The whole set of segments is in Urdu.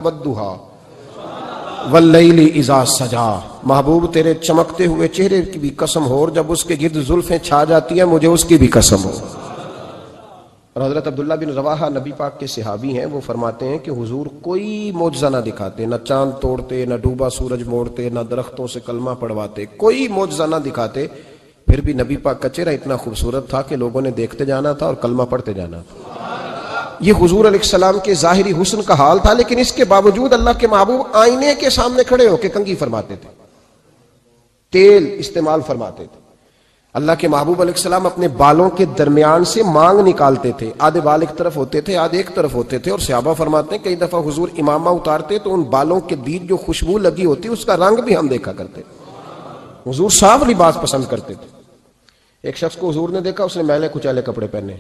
والضحیٰ واللیل اذا سجا، محبوب تیرے چمکتے ہوئے چہرے کی بھی قسم ہو، اور جب اس کے گرد زلفیں چھا جاتی ہیں مجھے اس کی بھی قسم ہو۔ اور حضرت عبداللہ بن رواحہ نبی پاک کے صحابی ہیں، وہ فرماتے ہیں کہ حضور کوئی معجزہ نہ دکھاتے، نہ چاند توڑتے، نہ ڈوبا سورج موڑتے، نہ درختوں سے کلمہ پڑھواتے، کوئی معجزہ نہ دکھاتے، پھر بھی نبی پاک کا چہرہ اتنا خوبصورت تھا کہ لوگوں نے دیکھتے جانا تھا اور کلمہ پڑھتے جانا تھا۔ یہ حضور علیہ السلام کے ظاہری حسن کا حال تھا، لیکن اس کے باوجود اللہ کے محبوب آئینے کے سامنے کھڑے ہو کے کنگھی فرماتے تھے، تیل استعمال فرماتے تھے۔ اللہ کے محبوب علیہ السلام اپنے بالوں کے درمیان سے مانگ نکالتے تھے، آدھے بال ایک طرف ہوتے تھے آدھے ایک طرف ہوتے تھے، اور صحابہ فرماتے ہیں کئی دفعہ حضور امامہ اتارتے تو ان بالوں کے بیچ جو خوشبو لگی ہوتی اس کا رنگ بھی ہم دیکھا کرتے۔ حضور صاف لباس پسند کرتے تھے۔ ایک شخص کو حضور نے دیکھا، اس نے میلے کچیلے کپڑے پہنے،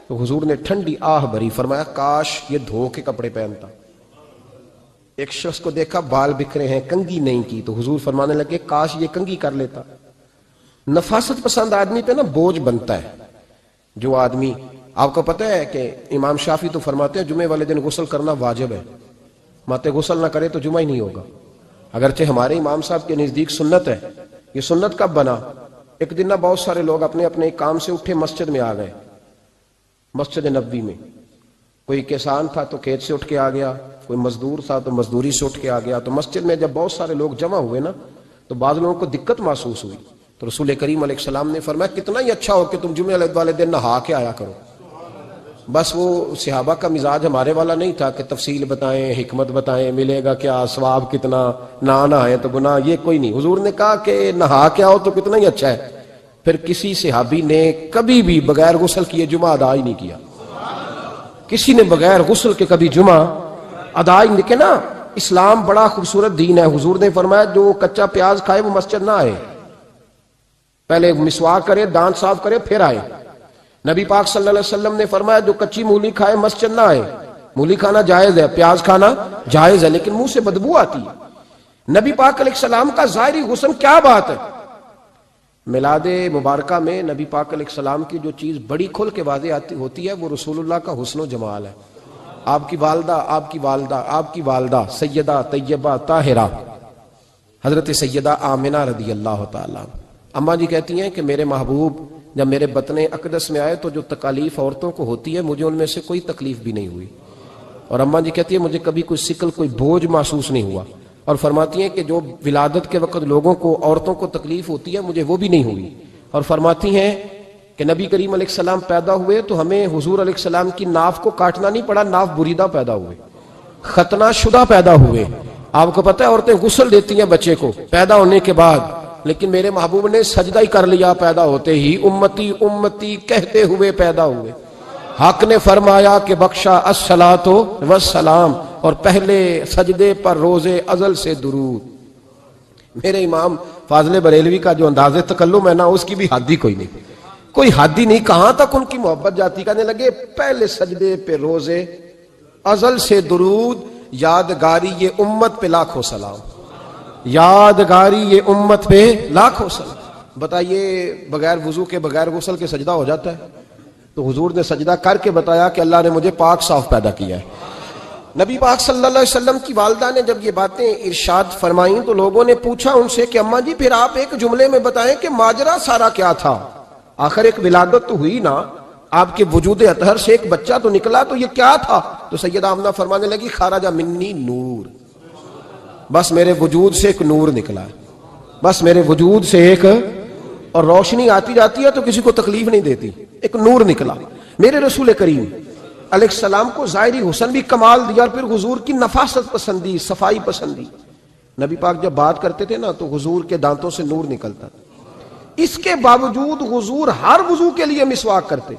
تو حضور نے ٹھنڈی آہ بھری، فرمایا کاش یہ دھو کے کپڑے پہنتا۔ ایک شخص کو دیکھا بال بکھرے ہیں، کنگھی نہیں کی، تو حضور فرمانے لگے کاش یہ کنگھی کر لیتا۔ نفاست پسند آدمی پہ نا بوجھ بنتا ہے۔ جو آدمی، آپ کو پتہ ہے کہ امام شافعی تو فرماتے ہیں جمعے والے دن غسل کرنا واجب ہے، ماتے غسل نہ کرے تو جمعہ ہی نہیں ہوگا۔ اگرچہ ہمارے امام صاحب کے نزدیک سنت ہے۔ یہ سنت کب بنا؟ ایک دن نا بہت سارے لوگ اپنے اپنے کام سے اٹھے مسجد میں آ گئے، مسجد نبوی میں۔ کوئی کسان تھا تو کھیت سے اٹھ کے آ گیا، کوئی مزدور تھا تو مزدوری سے اٹھ کے آ گیا۔ تو مسجد میں جب بہت سارے لوگ جمع ہوئے نا تو بعض لوگوں کو دقت محسوس ہوئی، تو رسول کریم علیہ السلام نے فرمایا کتنا ہی اچھا ہو کہ تم جمعے والے دن نہا کے آیا کرو۔ بس وہ صحابہ کا مزاج ہمارے والا نہیں تھا کہ تفصیل بتائیں، حکمت بتائیں، ملے گا کیا، ثواب کتنا، نہ نہائیں تو گناہ، یہ کوئی نہیں۔ حضور نے کہا کہ نہا کے آؤ تو کتنا ہی اچھا ہے۔ پھر کسی صحابی نے کبھی بھی بغیر غسل کیے جمعہ ادا ہی نہیں کیا۔ کسی نے بغیر غسل کے کبھی جمعہ ادا ہی نہیں کیا نا۔ اسلام بڑا خوبصورت دین ہے۔ حضور نے فرمایا جو کچا پیاز کھائے وہ مسجد نہ آئے، پہلے مسواک کرے، دانت صاف کرے، پھر آئے۔ نبی پاک صلی اللہ علیہ وسلم نے فرمایا جو کچی مولی کھائے مسجد نہ آئے۔ مولی کھانا جائز ہے، پیاز کھانا جائز ہے، لیکن منہ سے بدبو آتی ہے۔ نبی پاک علیہ السلام کا ظاہری حسن کیا بات ہے۔ میلاد مبارکہ میں نبی پاک علیہ السلام کی جو چیز بڑی کھل کے واضح ہوتی ہے وہ رسول اللہ کا حسن و جمال ہے۔ آپ کی والدہ سیدہ طیبہ طاہرہ حضرت سیدہ آمنہ رضی اللہ تعالیٰ، اماں جی کہتی ہیں کہ میرے محبوب جب میرے بطن اقدس میں آئے تو جو تکالیف عورتوں کو ہوتی ہے مجھے ان میں سے کوئی تکلیف بھی نہیں ہوئی، اور اماں جی کہتی ہیں مجھے کبھی کوئی سکل، کوئی بوجھ محسوس نہیں ہوا، اور فرماتی ہیں کہ جو ولادت کے وقت لوگوں کو، عورتوں کو تکلیف ہوتی ہے مجھے وہ بھی نہیں ہوئی، اور فرماتی ہیں کہ نبی کریم علیہ السلام پیدا ہوئے تو ہمیں حضور علیہ السلام کی ناف کو کاٹنا نہیں پڑا، ناف بریدہ پیدا ہوئے، ختنہ شدہ پیدا ہوئے۔ آپ کو پتہ ہے عورتیں غسل دیتی ہیں بچے کو پیدا ہونے کے بعد، لیکن میرے محبوب نے سجدہ ہی کر لیا پیدا ہوتے ہی، امتی امتی کہتے ہوئے پیدا ہوئے۔ حق نے فرمایا کہ بخشا الصلاۃ والسلام، اور پہلے سجدے پر روز ازل سے درود۔ میرے امام فاضل بریلوی کا جو انداز تکلم ہے نا اس کی بھی حد ہی کوئی نہیں، کوئی حد ہی نہیں، کہاں تک ان کی محبت جاتی، کہنے لگے پہلے سجدے پہ روز ازل سے درود، یادگاری یہ امت پہ لاکھوں سلام، یادگاری یہ امت پہ لاکھوں سلام۔ بتائیے بغیر وضو کے، بغیر غسل کے سجدہ ہو جاتا ہے؟ تو حضور نے سجدہ کر کے بتایا کہ اللہ نے مجھے پاک صاف پیدا کیا ہے۔ نبی پاک صلی اللہ علیہ وسلم کی والدہ نے جب یہ باتیں ارشاد فرمائیں تو لوگوں نے پوچھا ان سے کہ اماں جی پھر آپ ایک جملے میں بتائیں کہ ماجرا سارا کیا تھا، آخر ایک ولادت تو ہوئی نا، آپ کے وجود اطہر سے ایک بچہ تو نکلا، تو یہ کیا تھا؟ تو سیدہ آمنہ فرمانے لگی خرج منی نور، بس میرے وجود سے ایک نور نکلا ہے، بس میرے وجود سے ایک، اور روشنی آتی جاتی ہے تو کسی کو تکلیف نہیں دیتی، ایک نور نکلا۔ میرے رسول کریم علیہ السلام کو ظاہری حسن بھی کمال دیا، اور پھر حضور کی نفاست پسندی، صفائی پسندی۔ نبی پاک جب بات کرتے تھے نا تو حضور کے دانتوں سے نور نکلتا تھا، اس کے باوجود حضور ہر وضو کے لیے مسواک کرتے۔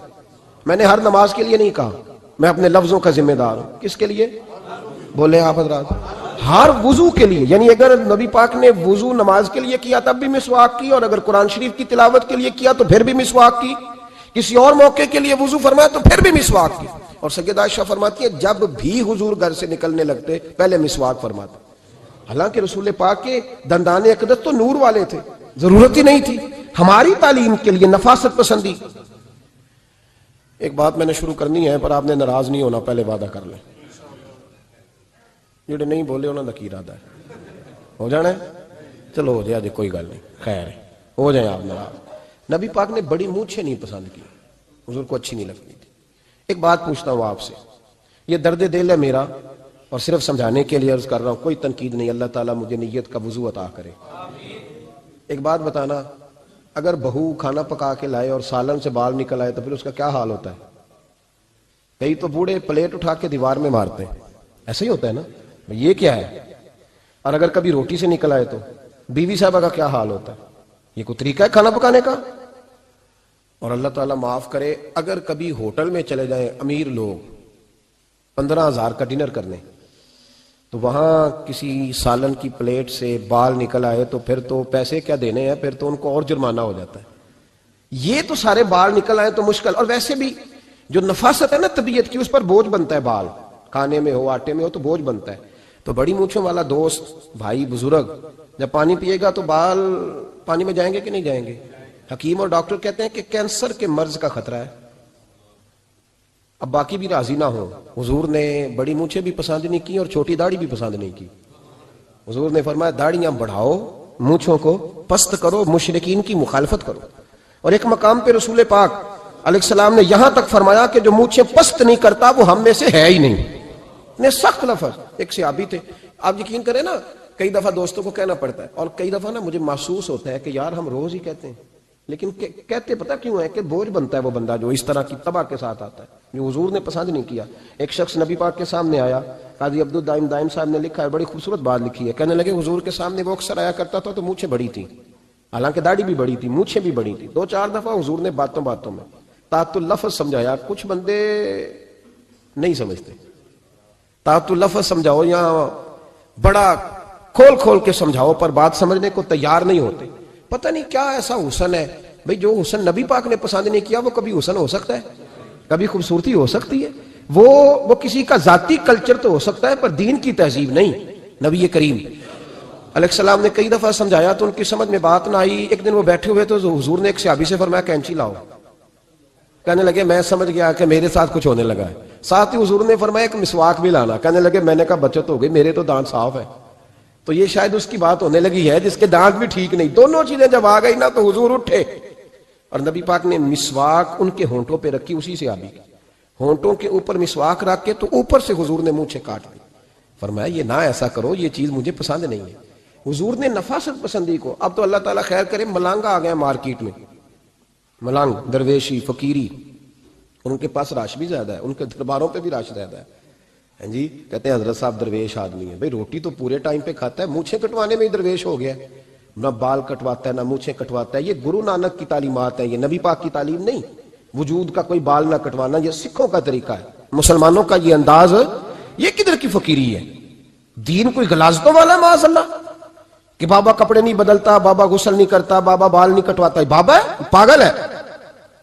میں نے ہر نماز کے لیے نہیں کہا، میں اپنے لفظوں کا ذمہ دار ہوں۔ کس کے لیے بولے آپ حضرات؟ ہر وضو کے لیے، یعنی اگر نبی پاک نے وضو نماز کے لیے کیا تب بھی مسواک کی، اور اگر قرآن شریف کی تلاوت کے لیے کیا تو پھر بھی مسواک کی، کسی اور موقع کے لیے وضو فرمایا تو پھر بھی مسواک کی۔ اور سیدہ عائشہ فرماتی ہے جب بھی حضور گھر سے نکلنے لگتے پہلے مسواک فرماتے، حالانکہ رسول پاک کے دندان اقدس تو نور والے تھے، ضرورت ہی نہیں تھی۔ ہماری تعلیم کے لیے نفاست پسندی۔ ایک بات میں نے شروع کرنی ہے پر آپ نے ناراض نہیں ہونا، پہلے وعدہ کر لیں۔ جڑے نہیں بولے انہوں کا کی ارادہ ہے؟ ہو جانا ہے؟ چلو ہو جائے، کوئی گل نہیں، خیر ہے، ہو جائیں آپ ناراض۔ نبی پاک نے بڑی مونچھیں نہیں پسند کی، حضور کو اچھی نہیں لگتی تھی۔ ایک بات پوچھتا ہوں آپ سے، یہ درد دل ہے میرا اور صرف سمجھانے کے لیے عرض کر رہا ہوں، کوئی تنقید نہیں، اللہ تعالیٰ مجھے نیت کا وضو عطا کرے۔ ایک بات بتانا، اگر بہو کھانا پکا کے لائے اور سالن سے بال نکل آئے تو پھر اس کا کیا حال ہوتا ہے؟ کئی تو بوڑھے پلیٹ اٹھا کے دیوار میں مارتے ہیں، ایسا ہی ہوتا ہے نا، یہ کیا ہے؟ اور اگر کبھی روٹی سے نکل آئے تو بیوی صاحبہ کا کیا حال ہوتا ہے؟ یہ کوئی طریقہ ہے کھانا پکانے کا؟ اور اللہ تعالیٰ معاف کرے، اگر کبھی ہوٹل میں چلے جائیں امیر لوگ 15,000 کا ڈنر کرنے، تو وہاں کسی سالن کی پلیٹ سے بال نکل آئے تو پھر تو پیسے کیا دینے ہیں، پھر تو ان کو اور جرمانہ ہو جاتا ہے۔ یہ تو سارے بال نکل آئے تو مشکل، اور ویسے بھی جو نفاست ہے نا طبیعت کی، اس پر بوجھ بنتا ہے، بال کھانے میں ہو آٹے میں ہو تو بوجھ بنتا ہے۔ تو بڑی مونچھوں والا دوست بھائی بزرگ جب پانی پیے گا تو بال پانی میں جائیں گے کہ نہیں جائیں گے؟ حکیم اور ڈاکٹر کہتے ہیں کہ کینسر کے مرض کا خطرہ ہے۔ اب باقی بھی راضی نہ ہو، حضور نے بڑی مونچھیں بھی پسند نہیں کی اور چھوٹی داڑھی بھی پسند نہیں کی۔ حضور نے فرمایا داڑھیاں بڑھاؤ، مونچھوں کو پست کرو، مشرکین کی مخالفت کرو۔ اور ایک مقام پہ رسول پاک علیہ السلام نے یہاں تک فرمایا کہ جو مونچھیں پست نہیں کرتا وہ ہم میں سے ہے ہی نہیں۔ نے سخت لفظ، ایک صحابی تھے، آپ یقین کریں نا، کئی دفعہ دوستوں کو کہنا پڑتا ہے اور کئی دفعہ نا مجھے محسوس ہوتا ہے کہ یار ہم روز ہی کہتے ہیں، لیکن کہتے پتہ کیوں ہے کہ بوجھ بنتا ہے وہ بندہ جو اس طرح کی تباہ کے ساتھ آتا ہے، جو حضور نے پسند نہیں کیا۔ ایک شخص نبی پاک کے سامنے آیا، قاضی عبدالدائم دائم صاحب نے لکھا ہے، بڑی خوبصورت بات لکھی ہے، کہنے لگے حضور کے سامنے وہ اکثر آیا کرتا تھا تو مونچھیں بڑی تھی، حالانکہ داڑھی بھی بڑی تھی، مونچھیں بھی بڑی تھی۔ 2-4 دفعہ حضور نے باتوں میں تاعت اللفظ سمجھایا، کچھ بندے نہیں سمجھتے، تاعت اللفظ سمجھاؤ یا بڑا کھول کے سمجھاؤ پر بات سمجھنے کو تیار نہیں ہوتے۔ پتہ نہیں کیا ایسا حسن ہے بھئی، جو حسن نبی پاک نے پسند نہیں کیا وہ کبھی حسن ہو سکتا ہے، کبھی خوبصورتی ہو سکتی ہے، وہ کسی کا ذاتی کلچر تو ہو سکتا ہے پر دین کی تہذیب نہیں۔ نبی کریم علیہ السلام نے کئی دفعہ سمجھایا تو ان کی سمجھ میں بات نہ آئی۔ ایک دن وہ بیٹھے ہوئے تو حضور نے ایک صحابی سے فرمایا کینچی لاؤ، کہنے لگے میں سمجھ گیا کہ میرے ساتھ کچھ ہونے لگا ہے۔ ساتھ ہی حضور نے فرمایا ایک مسواک بھی لانا، کہنے لگے میں نے کہا بچت ہو گئی، میرے تو دانت صاف ہے۔ تو یہ شاید اس کی بات ہونے لگی ہے جس کے دانت بھی ٹھیک نہیں۔ دونوں چیزیں جب آ گئی نا تو حضور اٹھے اور نبی پاک نے مسواک ان کے ہونٹوں پہ رکھی، اسی سے آبی ہونٹوں کے اوپر مسواک رکھ کے تو اوپر سے حضور نے مونچھیں کاٹ دی۔ فرمایا یہ نہ ایسا کرو، یہ چیز مجھے پسند نہیں ہے۔ حضور نے نفاست پسندی کو، اب تو اللہ تعالیٰ خیر کرے ملانگا آ گئے مارکیٹ میں، ملانگ درویشی فقیری، ان کے پاس رش بھی زیادہ ہے، ان کے درباروں پہ بھی رش زیادہ ہے۔ ہاں جی، کہتے ہیں حضرت صاحب درویش آدمی ہے، بھئی روٹی تو پورے ٹائم پہ کھاتا ہے، مونچھیں کٹوانے میں ہی درویش ہو گیا، نہ بال کٹواتا ہے نہ مونچھیں کٹواتا ہے۔ یہ گرو نانک کی تعلیمات ہیں، یہ نبی پاک کی تعلیم نہیں۔ وجود کا کوئی بال نہ کٹوانا یہ سکھوں کا طریقہ ہے، مسلمانوں کا یہ انداز، یہ کدھر کی فقیری ہے؟ دین کوئی غلاظتوں والا معاذ اللہ، کہ بابا کپڑے نہیں بدلتا، بابا غسل نہیں کرتا، بابا بال نہیں کٹواتا، بابا ہے پاگل ہے؟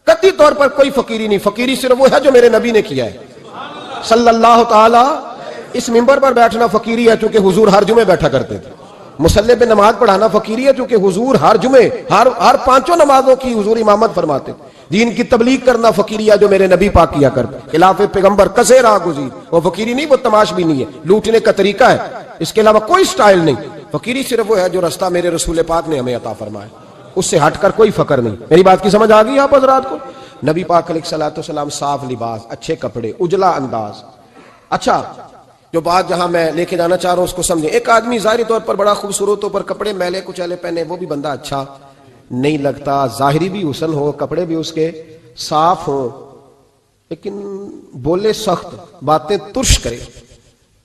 قطعی طور پر کوئی فقیری نہیں، فقیری صرف وہ ہے جو میرے نبی نے کیا ہے صلی اللہ تعالی۔ اس منبر پر بیٹھنا فقیری ہے چونکہ حضور ہر جمعے بیٹھا کرتے تھے، مصلی پہ نماز پڑھانا فقیری ہے چونکہ حضور ہر جمعے ہر 5 نمازوں کی حضور امامت فرماتے تھے۔ دین کی تبلیغ کرنا فقیری ہے جو میرے نبی پاک کیا کرتے، خلاف پیغمبر کسے راہ گزیر، وہ فقیری نہیں، وہ تماش بھی نہیں ہے، لوٹنے کا طریقہ ہے، اس کے علاوہ کوئی سٹائل نہیں۔ فقیری صرف وہ ہے جو رستہ میرے رسول پاک نے ہمیں عطا فرمایا، اس سے ہٹ کر کوئی فقر نہیں۔ میری بات کی سمجھ آ گئی آپ حضرات کو؟ نبی پاک علیہ الصلوۃ والسلام صاف لباس، اچھے کپڑے، اجلا انداز۔ اچھا، جو بات جہاں میں لے کے جانا چاہ رہا ہوں اس کو سمجھیں۔ ایک آدمی ظاہری طور پر بڑا خوبصورت ہو پر کپڑے میلے کچیلے پہنے، وہ بھی بندہ اچھا نہیں لگتا۔ ظاہری بھی حسن ہو، کپڑے بھی اس کے صاف ہوں، لیکن بولے سخت، باتیں ترش کرے،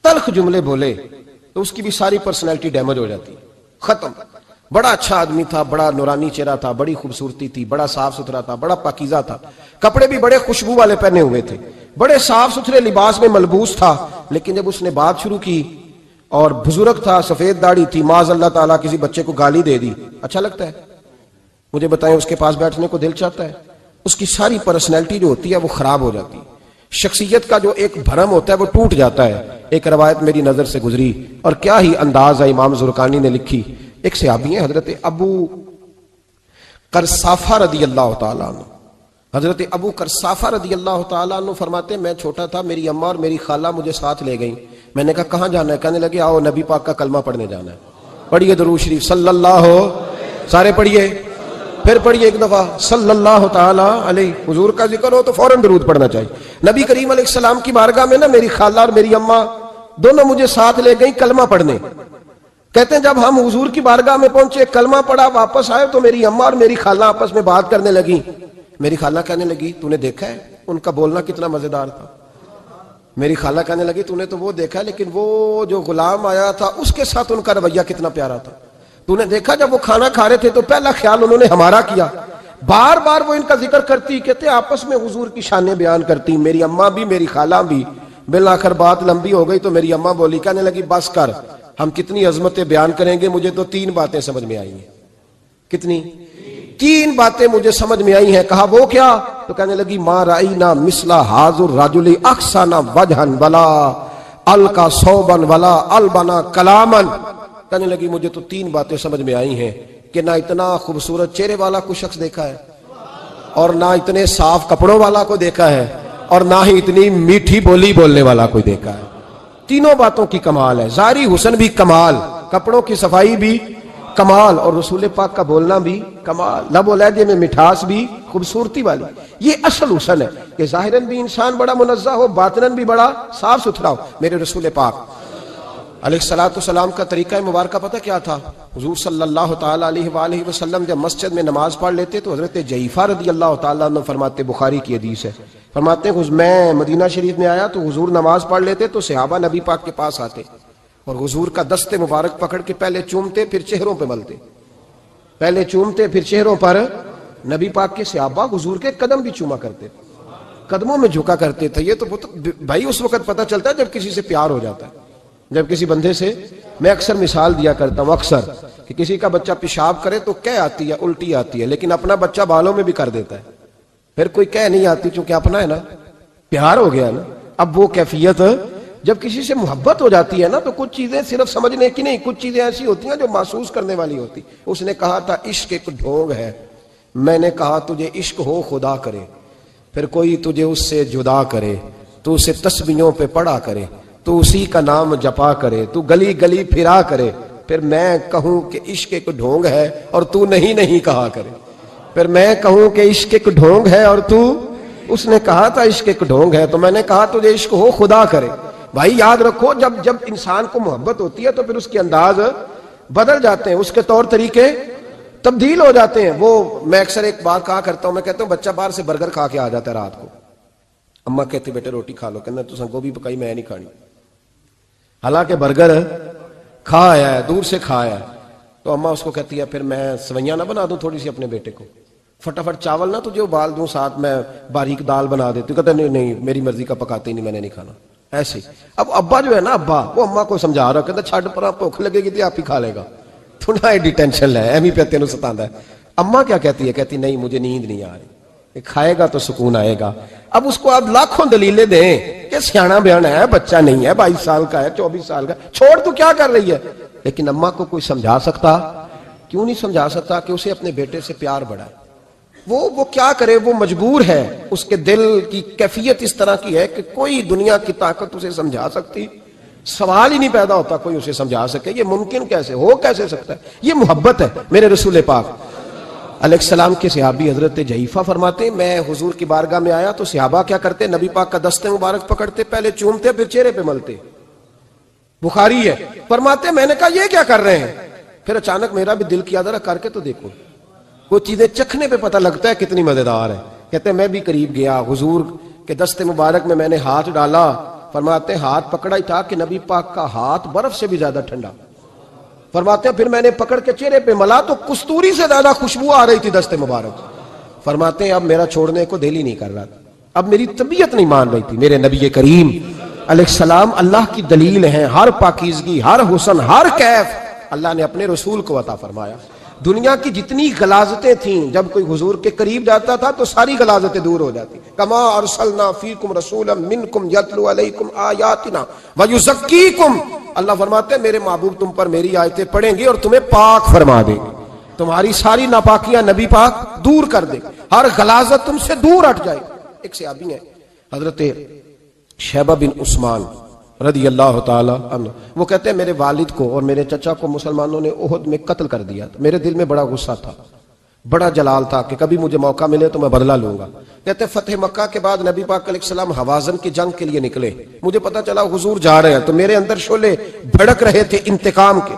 تلخ جملے بولے تو اس کی بھی ساری پرسنالٹی ڈیمیج ہو جاتی، ختم۔ بڑا اچھا آدمی تھا، بڑا نورانی چہرہ تھا، بڑی خوبصورتی تھی، بڑا صاف ستھرا تھا، بڑا پاکیزہ تھا، کپڑے بھی بڑے خوشبو والے پہنے ہوئے تھے، بڑے صاف ستھرے لباس میں ملبوس تھا، لیکن جب اس نے بات شروع کی اور بزرگ تھا، سفید داڑھی تھی، معاذ اللہ تعالیٰ کسی بچے کو گالی دے دی، اچھا لگتا ہے؟ مجھے بتائیں اس کے پاس بیٹھنے کو دل چاہتا ہے؟ اس کی ساری پرسنالٹی جو ہوتی ہے وہ خراب ہو جاتی ہے، شخصیت کا جو ایک بھرم ہوتا ہے وہ ٹوٹ جاتا ہے۔ ایک روایت میری نظر سے گزری اور کیا ہی انداز ہے، امام زرقانی نے لکھی، ایک صحابی ہیں حضرت ابو قرصافہ رضی اللہ تعالیٰ عنہ، حضرت ابو قرصافہ رضی اللہ تعالیٰ عنہ فرماتے ہیں میں چھوٹا تھا، میری اماں اور میری خالہ مجھے ساتھ لے گئیں، میں نے کہا کہاں جانا ہے؟ کہنے لگے آؤ نبی پاک کا کلمہ پڑھنے جانا ہے. پڑھیے درود شریف صلی اللہ ہو، سارے پڑھیے، پھر پڑھیے ایک دفعہ صلی اللہ تعالی علیہ. حضور کا ذکر ہو تو فوراً درود پڑھنا چاہیے. نبی کریم علیہ السلام کی بارگاہ میں نا میری خالہ اور میری اماں دونوں مجھے ساتھ لے گئیں کلمہ پڑھنے. کہتے ہیں جب ہم حضور کی بارگاہ میں پہنچے، کلمہ پڑھا، واپس آئے تو میری اماں اور میری خالہ آپس میں بات کرنے لگی. میری خالہ کہنے لگی تو نے دیکھا ہے ان کا بولنا کتنا مزیدار تھا. میری خالہ کہنے لگی تو نے تو وہ دیکھا لیکن وہ جو غلام آیا تھا اس کے ساتھ ان کا رویہ کتنا پیارا تھا. تو نے دیکھا جب وہ کھانا کھا رہے تھے تو پہلا خیال انہوں نے ہمارا کیا. بار بار وہ ان کا ذکر کرتی، کہتے آپس میں حضور کی شانیں بیان کرتی. میری اماں بھی میری خالہ بھی. بالآخر بات لمبی ہو گئی تو میری اماں بولی، کہنے لگی بس کر، ہم کتنی عظمتیں بیان کریں گے، مجھے تو 3 باتیں سمجھ میں آئی ہیں. کتنی؟ 3 باتیں مجھے سمجھ میں آئی ہیں. کہا وہ کیا؟ تو کہنے لگی ما رأینا مثل ھذا الرجل احسن وجھا ولا القى ثوبا ولا البنا کلاما. کہنے لگی مجھے تو 3 باتیں سمجھ میں آئی ہیں کہ نہ اتنا خوبصورت چہرے والا کوئی شخص دیکھا ہے، اور نہ اتنے صاف کپڑوں والا کو دیکھا ہے، اور نہ ہی اتنی میٹھی بولی بولنے والا کوئی دیکھا ہے. تینوں باتوں کی کمال ہے. ظاہری حسن بھی کمال، کپڑوں کی صفائی بھی کمال، اور رسول پاک کا بولنا بھی کمال، لب و لہجے میں مٹھاس بھی خوبصورتی والی. یہ اصل حسن ہے کہ ظاہراً بھی انسان بڑا منزہ ہو، باطناً بھی بڑا صاف ستھرا ہو. میرے رسول پاک علیہ الصلوۃ والسلام کا طریقہ مبارکہ پتہ کیا تھا؟ حضور صلی اللہ تعالی علیہ وآلہ وسلم جب مسجد میں نماز پڑھ لیتے تو حضرت جعفر رضی اللہ تعالیٰ عنہ فرماتے، بخاری کی حدیث ہے، فرماتے ہیں میں مدینہ شریف میں آیا تو حضور نماز پڑھ لیتے تو صحابہ نبی پاک کے پاس آتے اور حضور کا دست مبارک پکڑ کے پہلے چومتے پھر چہروں پہ ملتے. پہلے چومتے پھر چہروں پر. نبی پاک کے صحابہ حضور کے قدم بھی چوما کرتے، قدموں میں جھکا کرتے تھے. یہ تو بھائی اس وقت پتہ چلتا ہے جب کسی سے پیار ہو جاتا ہے. جب کسی بندے سے، میں اکثر مثال دیا کرتا ہوں اکثر کہ کسی کا بچہ پیشاب کرے تو کہہ آتی ہے، الٹی آتی ہے، لیکن اپنا بچہ بالوں میں بھی کر دیتا ہے. پھر کوئی کہہ نہیں آتی چونکہ اپنا ہے نا، پیار ہو گیا نا. اب وہ کیفیت جب کسی سے محبت ہو جاتی ہے نا تو کچھ چیزیں صرف سمجھنے کی نہیں، کچھ چیزیں ایسی ہوتی ہیں جو محسوس کرنے والی ہوتی. اس نے کہا تھا عشق ایک ڈھونگ ہے. میں نے کہا تجھے عشق ہو خدا کرے، پھر کوئی تجھے اس سے جدا کرے، تو اسے تسبیحوں پہ پڑھا کرے، تو اسی کا نام جپا کرے، تو گلی گلی پھرا کرے، پھر میں کہوں کہ عشق ایک ڈھونگ ہے اور تو نہیں کہا کرے. پھر میں کہوں کہ عشق ایک ڈھونگ ہے اور تو، اس نے کہا تھا عشق ایک ڈھونگ ہے تو میں نے کہا تجھے عشق ہو خدا کرے. بھائی یاد رکھو جب انسان کو محبت ہوتی ہے تو پھر اس کے انداز بدل جاتے ہیں، اس کے طور طریقے تبدیل ہو جاتے ہیں. وہ میں اکثر ایک بات کہا کرتا ہوں، میں کہتا ہوں بچہ باہر سے برگر کھا کے آ جاتا ہے رات کو، اماں کہتی بیٹے روٹی کھا لو، کہنا تو گوبھی پکائی میں نہیں کھانی. حالانکہ برگر کھا آیا ہے، دور سے کھا آیا ہے، تو اماں اس کو کہتی ہے پھر میں سوئیاں نہ بنا دوں تھوڑی سی اپنے بیٹے کو، فٹافٹ چاول نہ تجھے ابال دوں، ساتھ میں باریک دال بنا دیتی. کہتا نہیں میری مرضی کا پکاتے ہی نہیں، میں نے نہیں کھانا. ایسے اب ابا جو ہے نا، ابا وہ اماں کو سمجھا رہا، کہتا چھڈ پر بھوک لگے گی تو آپ ہی کھا لے گا، تو نہ ایڈی ٹینشن لے، ایویں پہ تینوں ستاندا ہے. اماں کیا کہتی ہے؟ کہتی نہیں مجھے نیند نہیں آ رہی، کھائے گا تو سکون آئے گا. اب اس کو آپ لاکھوں دلیلیں دیں کہ سیاںا بیانا ہے، بچہ نہیں ہے، 22 سال کا ہے، 24 سال کا، چھوڑ تو کیا کر رہی ہے. لیکن اماں کو کوئی سمجھا سکتا؟ کیوں نہیں سمجھا سکتا کہ اسے اپنے بیٹے سے پیار بڑھائے. وہ کیا کرے، وہ مجبور ہے. اس کے دل کی کیفیت اس طرح کی ہے کہ کوئی دنیا کی طاقت اسے سمجھا سکتی، سوال ہی نہیں پیدا ہوتا کوئی اسے سمجھا سکے. یہ ممکن کیسے ہو، کیسے سکتا ہے؟ یہ محبت ہے. میرے رسول پاک علیہ السلام کے صحابی حضرت جعفر فرماتے ہیں میں حضور کی بارگاہ میں آیا تو صحابہ کیا کرتے؟ نبی پاک کا دست مبارک پکڑتے، پہلے چومتے پھر چہرے پہ ملتے. بخاری ہے. فرماتے میں نے کہا یہ کیا کر رہے ہیں؟ پھر اچانک میرا بھی دل کیا ذرا کر کے تو دیکھو. کوئی چیزیں چکھنے پہ پتہ لگتا ہے کتنی مزیدار ہے. کہتے ہیں میں بھی قریب گیا، حضور کے دست مبارک میں نے ہاتھ ڈالا. فرماتے ہیں ہاتھ پکڑا ہی تھا کہ نبی پاک کا ہاتھ برف سے بھی زیادہ ٹھنڈا. فرماتے ہیں پھر میں نے پکڑ کے چہرے پہ ملا تو کستوری سے زیادہ خوشبو آ رہی تھی دست مبارک. فرماتے ہیں اب میرا چھوڑنے کو دل ہی نہیں کر رہا تھا، اب میری طبیعت نہیں مان رہی تھی. میرے نبی کریم علیہ السلام اللہ کی دلیل ہیں، ہر پاکیزگی، ہر حسن، ہر کیف اللہ نے اپنے رسول کو عطا فرمایا. دنیا کی جتنی غلاظتیں تھیں جب کوئی حضور کے قریب جاتا تھا تو ساری غلاظتیں دور ہو جاتی. کما ارسلنا فیکم رسولا منکم یتلو علیکم آیاتنا ویزکیکم. اللہ فرماتے ہیں میرے محبوب تم پر میری آیتیں پڑھیں گے اور تمہیں پاک فرما دیں گے، تمہاری ساری ناپاکیاں نبی پاک دور کر دیں، ہر غلاظت تم سے دور ہٹ جائے. ایک صحابی ہیں حضرت شیبہ بن عثمان رضی اللہ تعالی عنہ، وہ کہتے ہیں میرے والد کو اور میرے چچا کو مسلمانوں نے احد میں قتل کر دیا تھا، میرے دل میں بڑا غصہ تھا، بڑا جلال تھا کہ کبھی مجھے موقع ملے تو میں بدلہ لوں گا۔ کہتے ہیں فتح مکہ کے بعد نبی پاک علیہ السلام حوازن کی جنگ کے لیے نکلے، مجھے پتا چلا حضور جا رہے ہیں، تو میرے اندر شعلے بھڑک رہے تھے انتقام کے۔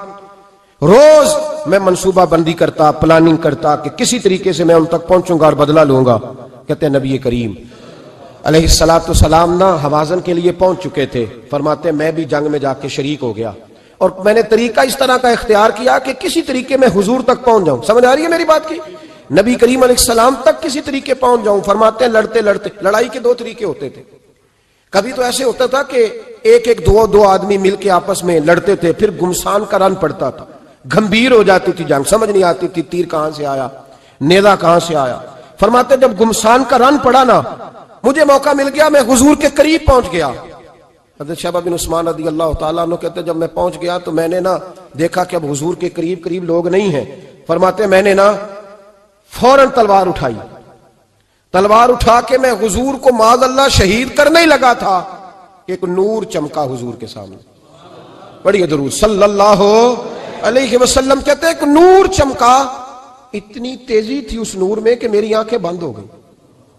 روز میں منصوبہ بندی کرتا، پلاننگ کرتا کہ کسی طریقے سے میں ان تک پہنچوں گا اور بدلہ لوں گا۔ کہتے ہیں نبی کریم علیہ السلام نہ حوازن کے لیے پہنچ چکے تھے، فرماتے ہیں میں بھی جنگ میں جا کے شریک ہو گیا، اور میں نے طریقہ اس طرح کا اختیار کیا کہ کسی طریقے میں حضور تک پہنچ جاؤں۔ سمجھ آ رہی ہے میری بات کی؟ نبی کریم علیہ السلام تک کسی طریقے پہنچ جاؤں۔ فرماتے ہیں لڑتے لڑتے، لڑائی کے دو طریقے ہوتے تھے، کبھی تو ایسے ہوتا تھا کہ ایک دو آدمی مل کے آپس میں لڑتے تھے، پھر گمسان کا رن پڑتا تھا، گھمبیر ہو جاتی تھی جنگ، سمجھ نہیں آتی تھی تیر کہاں سے آیا، نیزہ کہاں سے آیا۔ فرماتے جب گمسان کا رن پڑا نا، مجھے موقع مل گیا، میں حضور کے قریب پہنچ گیا۔ حضرت شیبہ بن عثمان رضی اللہ تعالیٰ عنہ کہتے جب میں پہنچ گیا تو میں نے نا دیکھا کہ اب حضور کے قریب لوگ نہیں ہیں۔ فرماتے میں نے نا فوراً تلوار اٹھائی، تلوار اٹھا کے میں حضور کو معاذ اللہ شہید کرنے ہی لگا تھا کہ ایک نور چمکا حضور کے سامنے۔ پڑھیے درود صلی اللہ علیہ وسلم۔ کہتے ایک نور چمکا، اتنی تیزی تھی اس نور میں کہ میری آنکھیں بند ہو گئی،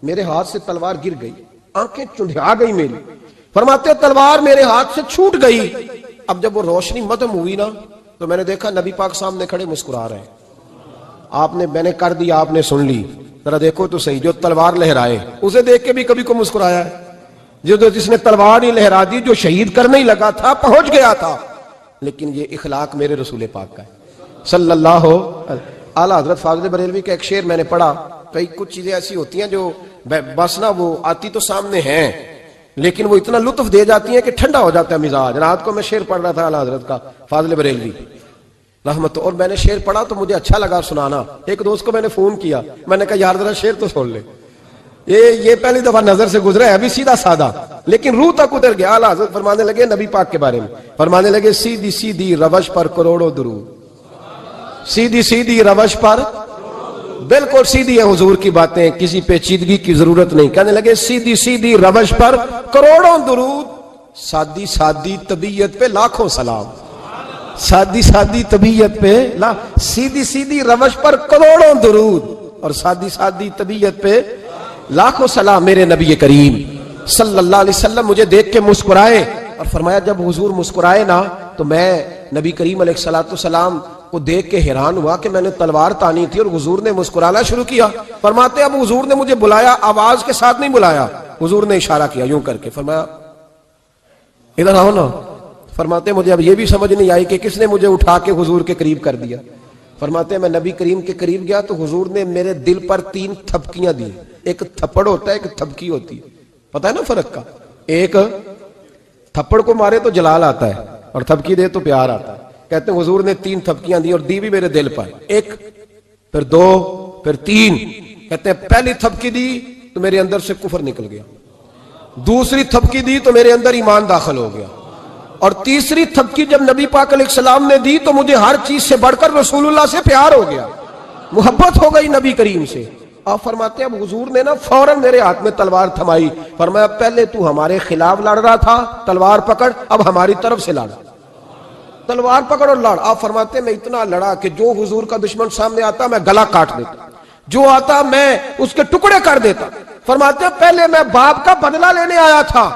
میرے ہاتھ سے تلوار گر گئی، آنکھیں چندھا گئی میری۔ فرماتے تلوار میرے ہاتھ سے چھوٹ گئی۔ اب جب وہ روشنی مدھم ہوئی نا تو میں نے دیکھا نبی پاک سامنے کھڑے مسکرا رہے ہیں۔ میں نے کر دیا، آپ نے سن لی، ذرا دیکھو تو صحیح، جو تلوار لہرائے اسے دیکھ کے بھی کبھی کو مسکرایا ہے؟ جس نے تلوار ہی لہرا دی، جو شہید کرنے ہی لگا تھا، پہنچ گیا تھا۔ لیکن یہ اخلاق میرے رسول پاک کا ہے صلی اللہ اعلیٰ حضرت فاضل بریلوی کا ایک شعر میں نے پڑھا۔ کئی کچھ چیزیں ایسی ہوتی ہیں جو بس نا وہ آتی تو سامنے ہیں لیکن وہ اتنا لطف دے جاتی ہیں کہ ٹھنڈا ہو جاتا ہے مزاج۔ رات کو میں شعر پڑھ رہا تھا اعلیٰ حضرت کا فاضل بریلوی رحمت، اور میں نے شعر پڑھا تو مجھے اچھا لگا سنانا۔ ایک دوست کو میں نے فون کیا، میں نے کہا یار ذرا شعر تو سن لے، یہ پہلی دفعہ نظر سے گزرا ہے، ابھی سیدھا سادہ لیکن روح تک اتر گیا۔ اعلیٰ حضرت فرمانے لگے نبی پاک کے بارے میں، فرمانے لگے سیدھی سیدھی روش پر کروڑوں درود، سیدھی سیدھی روش پر، بالکل سیدھی ہے حضور کی باتیں، کسی پیچیدگی کی ضرورت نہیں۔ کہنے لگے سیدھی سیدھی روش پر کروڑوں درود، سادی سادی طبیعت پہ لاکھوں سلام، سادی سادی طبیعت پہ سیدھی سیدھی روش پر کروڑوں درود اور سادی سادی طبیعت پہ لاکھوں سلام۔ میرے نبی کریم صلی اللہ علیہ وسلم مجھے دیکھ کے مسکرائے، اور فرمایا جب حضور مسکرائے نا تو میں نبی کریم علیہ السلام کو دیکھ کے حیران ہوا کہ میں نے تلوار تانی تھی اور حضور نے مسکرانا شروع کیا۔ فرماتے اب حضور نے مجھے بلایا، آواز کے ساتھ نہیں بلایا، حضور نے اشارہ کیا یوں کر کے، فرمایا ادھر آؤ نا۔ فرماتے مجھے اب یہ بھی سمجھ نہیں آئی کہ کس نے مجھے اٹھا کے حضور کے قریب کر دیا۔ فرماتے میں نبی کریم کے قریب گیا تو حضور نے میرے دل پر 3 تھپکیاں دی۔ ایک تھپڑ ہوتا ہے، ایک تھپکی ہوتی ہے، پتہ ہے نا فرق کا؟ ایک تھپڑ کو مارے تو جلال آتا ہے اور تھپکی دے تو پیار آتا ہے۔ کہتے ہیں حضور نے 3 تھپکیاں دی اور دی بھی میرے دل پر، 1 پھر 2 پھر 3۔ کہتے ہیں پہلی تھپکی دی تو میرے اندر سے کفر نکل گیا، دوسری تھپکی دی تو میرے اندر ایمان داخل ہو گیا، اور تیسری تھپکی جب نبی پاک علیہ السلام نے دی تو مجھے ہر چیز سے بڑھ کر رسول اللہ سے پیار ہو گیا، محبت ہو گئی نبی کریم سے۔ آپ فرماتے ہیں اب حضور نے نا فوراً میرے ہاتھ میں تلوار تھمائی، فرمایا پہلے تو ہمارے خلاف لڑ رہا تھا، تلوار پکڑ، اب ہماری طرف سے لڑ، تلوار پکڑ اور لڑ۔ آپ فرماتے ہیں میں اتنا لڑا کہ جو حضور کا دشمن سامنے آتا میں گلا کاٹ دیتا، جو آتا میں اس کے ٹکڑے کر دیتا۔ فرماتے ہیں پہلے میں باپ کا بدلہ لینے آیا تھا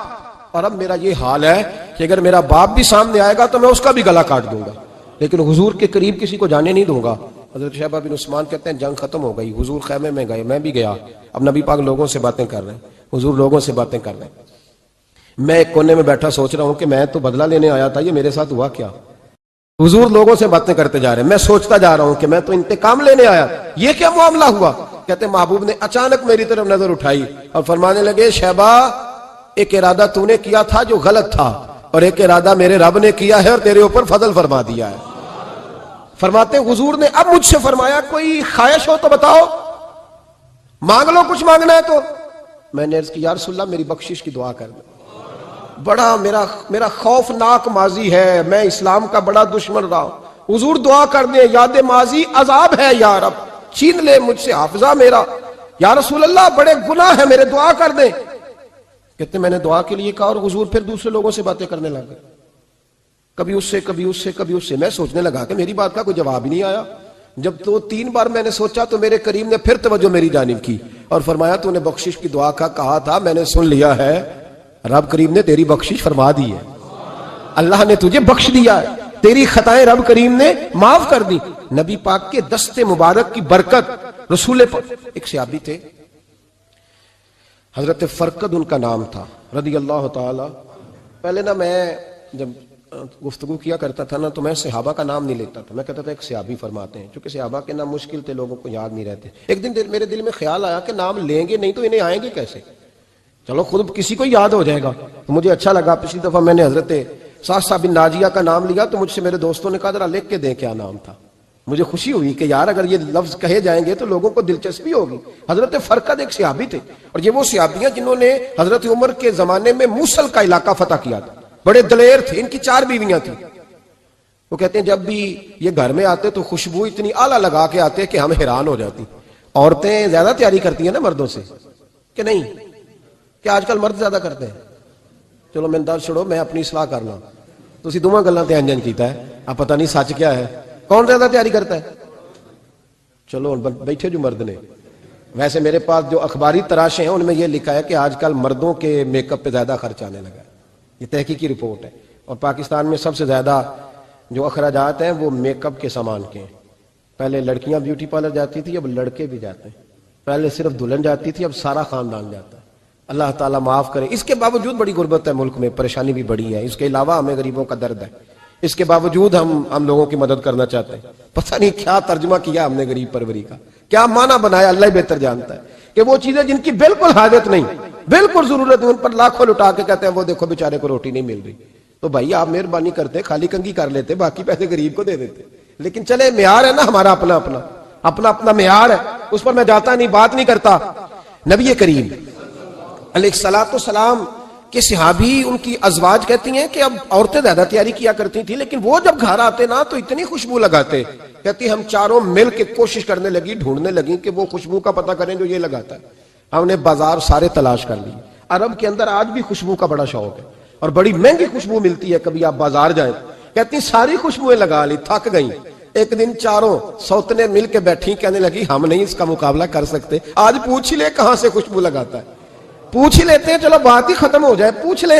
اور اب میرا یہ حال ہے کہ اگر میرا باپ بھی سامنے آئے گا تو میں اس کا بھی گلا کاٹ دوں گا، لیکن حضور کے قریب کسی کو جانے نہیں دوں گا۔ حضرت شیبہ بن عثمان کہتے ہیں جنگ ختم ہو گئی، حضور خیمے میں گئے، میں بھی گیا، اب نبی پاک لوگوں سے باتیں کر رہے ہیں، حضور لوگوں سے باتیں کر رہے ہیں، میں ایک کونے میں بیٹھا سوچ رہا ہوں کہ میں تو بدلہ لینے آیا تھا، یہ میرے ساتھ ہوا کیا؟ حضور لوگوں سے باتیں کرتے جا رہے ہیں، میں سوچتا جا رہا ہوں کہ میں تو انتقام لینے آیا، یہ کیا معاملہ ہوا؟ کہتے ہیں محبوب نے اچانک میری طرف نظر اٹھائی اور فرمانے لگے شیبہ ایک ارادہ تو نے کیا تھا جو غلط تھا، اور ایک ارادہ میرے رب نے کیا ہے اور تیرے اوپر فضل فرما دیا ہے۔ فرماتے حضور نے اب مجھ سے فرمایا کوئی خواہش ہو تو بتاؤ، مانگ لو کچھ مانگنا ہے تو۔ میں نے عرض کی یا رسول اللہ میری بخشش کی دعا کر دیں، بڑا میرا خوفناک ماضی ہے، میں اسلام کا بڑا دشمن رہا ہوں، حضور دعا کر دیں، یاد ماضی عذاب ہے یا رب، چھین لے مجھ سے حافظہ میرا، یا رسول اللہ بڑے گناہ ہے میرے، دعا کر دیں۔ کہتے میں نے دعا کے لیے کہا اور حضور پھر دوسرے لوگوں سے باتیں کرنے لگ گئے، کبھی اس سے کبھی اس سے کبھی اس سے۔ میں سوچنے لگا کہ میری بات کا کوئی جواب ہی نہیں آیا۔ جب تو 3 بار میں نے سوچا تو میرے کریم نے پھر توجہ میری جانب کی اور فرمایا تو نے بخشش کی دعا کا کہا تھا، میں نے سن لیا ہے، رب کریم نے تیری بخشش فرما دی ہے، اللہ نے تجھے بخش دیا ہے، تیری خطائیں رب کریم نے معاف کر دی۔ نبی پاک کے دست مبارک کی برکت، رسول پاک۔ ایک صحابی تھے حضرت فرقد ان کا نام تھا رضی اللہ تعالی۔ پہلے نا میں جب گفتگو کیا کرتا تھا نا تو میں صحابہ کا نام نہیں لیتا تھا، میں کہتا تھا ایک صحابی فرماتے ہیں، چونکہ صحابہ کے نام مشکل تھے، لوگوں کو یاد نہیں رہتے۔ ایک دن میرے دل میں خیال آیا کہ نام لیں گے نہیں تو انہیں آئیں گے کیسے، چلو خود کسی کو یاد ہو جائے گا۔ مجھے اچھا لگا، پچھلی دفعہ میں نے حضرت سعد بن ناجیہ کا نام لیا تو مجھ سے میرے دوستوں نے کہا ذرا لکھ کے دیں کیا نام تھا۔ مجھے خوشی ہوئی کہ یار اگر یہ لفظ کہے جائیں گے تو لوگوں کو دلچسپی ہوگی۔ حضرت فرقد ایک صحابی تھے اور یہ وہ صحابیاں جنہوں نے حضرت عمر کے زمانے میں موصل کا علاقہ فتح کیا تھا، بڑے دلیر تھے، ان کی 4 بیویاں تھیں۔ وہ کہتے ہیں جب بھی یہ گھر میں آتے تو خوشبو اتنی اعلیٰ لگا کے آتے کہ ہم حیران ہو جاتی۔ عورتیں زیادہ تیاری کرتی ہیں نا مردوں سے کہ نہیں؟ کہ آج کل مرد زیادہ کرتے ہیں؟ چلو میں دس چھوڑو، میں اپنی اصلاح کرنا، تسی دوواں گلاں تے انجن کیتا ہے، اب پتہ نہیں سچ کیا ہے، کون زیادہ تیاری کرتا ہے؟ چلو بیٹھے جو مرد نے، ویسے میرے پاس جو اخباری تراشے ہیں ان میں یہ لکھا ہے کہ آج کل مردوں کے میک اپ پہ زیادہ خرچ آنے لگا ہے، یہ تحقیقی رپورٹ ہے۔ اور پاکستان میں سب سے زیادہ جو اخراجات ہیں وہ میک اپ کے سامان کے ہیں۔ پہلے لڑکیاں بیوٹی پارلر جاتی تھی، اب لڑکے بھی جاتے ہیں۔ پہلے صرف دلہن جاتی تھی، اب سارا خاندان جاتا ہے۔ اللہ تعالیٰ معاف کرے۔ اس کے باوجود بڑی غربت ہے ملک میں، پریشانی بھی بڑی ہے، اس کے علاوہ ہمیں غریبوں کا درد ہے، اس کے باوجود ہم لوگوں کی مدد کرنا چاہتے ہیں۔ پتہ نہیں کیا ترجمہ کیا ہم نے غریب پروری کا، کیا معنی بنایا، اللہ ہی بہتر جانتا ہے کہ وہ چیزیں جن کی بالکل حاجت نہیں، بالکل ضرورت نہیں، ان پر لاکھوں لٹا کے کہتے ہیں وہ دیکھو بیچارے کو روٹی نہیں مل رہی۔ تو بھائی آپ مہربانی کرتے خالی کنگھی کر لیتے، باقی پیسے غریب کو دے دیتے۔ لیکن چلے معیار ہے نا ہمارا اپنا معیار ہے، اس پر میں جاتا نہیں، بات نہیں کرتا۔ نبی کریم علیہ الصلوۃ والسلام کہ صحابی ان کی ازواج کہتی ہیں کہ اب عورتیں زیادہ تیاری کیا کرتی تھیں، لیکن وہ جب گھر آتے نا تو اتنی خوشبو لگاتے، کہتی ہم چاروں مل کے کوشش کرنے لگی، ڈھونڈنے لگی کہ وہ خوشبو کا پتہ کریں جو یہ لگاتا ہے۔ ہم نے بازار سارے تلاش کر لی۔ عرب کے اندر آج بھی خوشبو کا بڑا شوق ہے اور بڑی مہنگی خوشبو ملتی ہے، کبھی آپ بازار جائیں، کہتی ساری خوشبوئیں لگا لی، تھک گئیں۔ ایک دن چاروں سوتنے مل کے بیٹھی، کہنے لگی ہم نہیں اس کا مقابلہ کر سکتے، آج پوچھ لے کہاں سے خوشبو لگاتا ہے، پوچھ ہی لیتے ہیں، چلو بات ہی ختم ہو جائے، پوچھ لے۔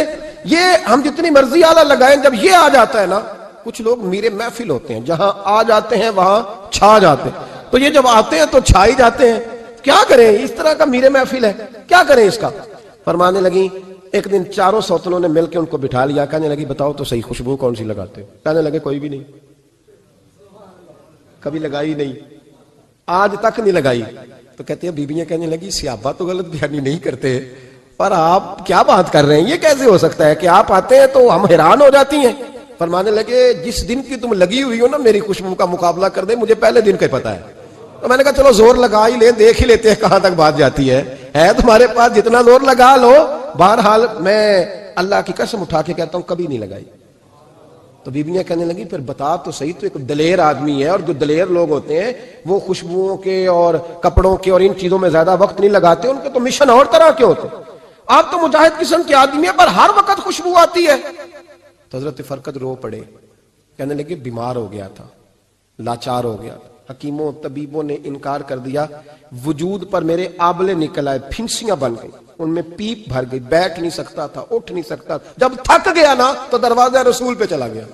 یہ ہم جتنی مرضی آلہ لگائیں، جب یہ آ جاتا ہے نا، کچھ لوگ میرے محفل ہوتے ہیں، جہاں آ جاتے ہیں وہاں چھا جاتے ہیں، تو یہ جب آتے ہیں تو چھا ہی جاتے ہیں۔ کیا کریں، اس طرح کا میرے محفل ہے، کیا کریں اس کا؟ فرمانے لگی ایک دن چاروں سوتنوں نے مل کے ان کو بٹھا لیا، کہنے لگی بتاؤ تو صحیح خوشبو کون سی لگاتے ہو؟ کہنے لگے کوئی بھی نہیں، کبھی لگائی نہیں، آج تک نہیں لگائی۔ تو کہتے ہیں بیویاں کہنے لگی صحابہ تو غلط بیانی نہیں کرتے، پر آپ کیا بات کر رہے ہیں، یہ کیسے ہو سکتا ہے کہ آپ آتے ہیں تو ہم حیران ہو جاتی ہیں۔ فرمانے لگے جس دن کی تم لگی ہوئی ہو نا میری خوشبو کا مقابلہ کر دے، مجھے پہلے دن کا پتا ہے۔ تو میں نے کہا چلو زور لگا ہی لیں، دیکھ ہی لیتے ہیں کہاں تک بات جاتی ہے تمہارے پاس جتنا زور لگا لو۔ بہرحال میں اللہ کی قسم اٹھا کے کہتا ہوں کبھی نہیں لگائی۔ تو بیویاں کہنے لگی پھر بتا تو صحیح، تو ایک دلیر آدمی ہے، اور جو دلیر لوگ ہوتے ہیں وہ خوشبوؤں کے اور کپڑوں کے اور ان چیزوں میں زیادہ وقت نہیں لگاتے، ان کے تو مشن اور طرح کے ہوتے۔ آپ تو مجاہد قسم کے آدمی ہیں پر ہر وقت خوشبو آتی ہے۔ تو حضرت فرقد رو پڑے، کہنے لگے بیمار ہو گیا تھا، لاچار ہو گیا تھا، حکیموں طبیبوں نے انکار کر دیا، وجود پر میرے آبلے نکل آئے، پھنسیاں بن گئی، ان میں پیپ بھر گئی، بیٹھ نہیں سکتا تھا، اٹھ نہیں سکتا تھا۔ جب تھک گیا نا تو دروازہ رسول پہ چلا گیا،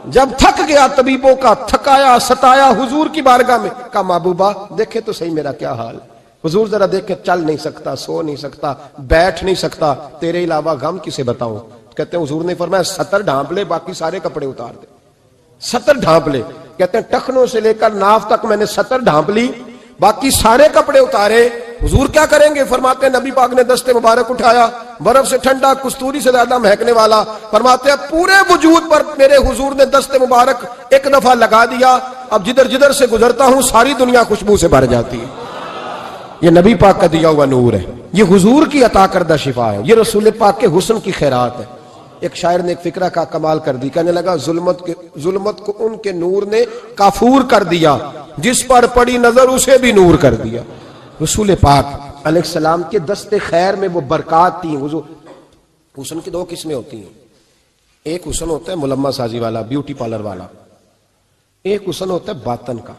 جب تھک گیا طبیبوں کا تھکایا ستایا حضور کی بارگاہ میں، کہا محبوبہ دیکھے تو صحیح میرا کیا حال، حضور ذرا دیکھ کے، چل نہیں سکتا، سو نہیں سکتا، بیٹھ نہیں سکتا، تیرے علاوہ غم کسے بتاؤں؟ کہتے ہیں حضور نے فرمایا 70 ڈھانپ لے، باقی سارے کپڑے اتار دے۔ 70 ڈھانپ لے، کہتے ہیں ٹخنوں سے لے کر ناف تک میں نے 70 ڈھانپ لی، باقی سارے کپڑے اتارے۔ حضور کیا کریں گے؟ فرماتے ہیں نبی پاک نے دست مبارک اٹھایا، برف سے ٹھنڈا، کستوری سے زیادہ مہکنے والا، فرماتے ہیں پورے وجود پر میرے حضور نے دست مبارک ایک دفعہ لگا دیا، اب جدھر جدھر سے گزرتا ہوں ساری دنیا خوشبو سے بھر جاتی ہے۔ یہ نبی پاک کا دیا ہوا نور ہے، یہ حضور کی عطا کردہ شفا ہے، یہ رسول پاک کے حسن کی خیرات ہے۔ ایک شاعر نے ایک فقرہ کا کمال کر دی، کہنے لگا ظلمت کو ان کے نور نے کافور کر دیا، جس پر پڑی نظر اسے بھی نور کر دیا۔ رسول پاک علیہ السلام کے دست خیر میں وہ برکات تھی. حضور حسن کی 2 قسمیں ہوتی ہیں. ایک حسن ہوتا ہے ملمہ سازی والا، بیوٹی پارلر والا. ایک حسن ہوتا ہے باطن کا.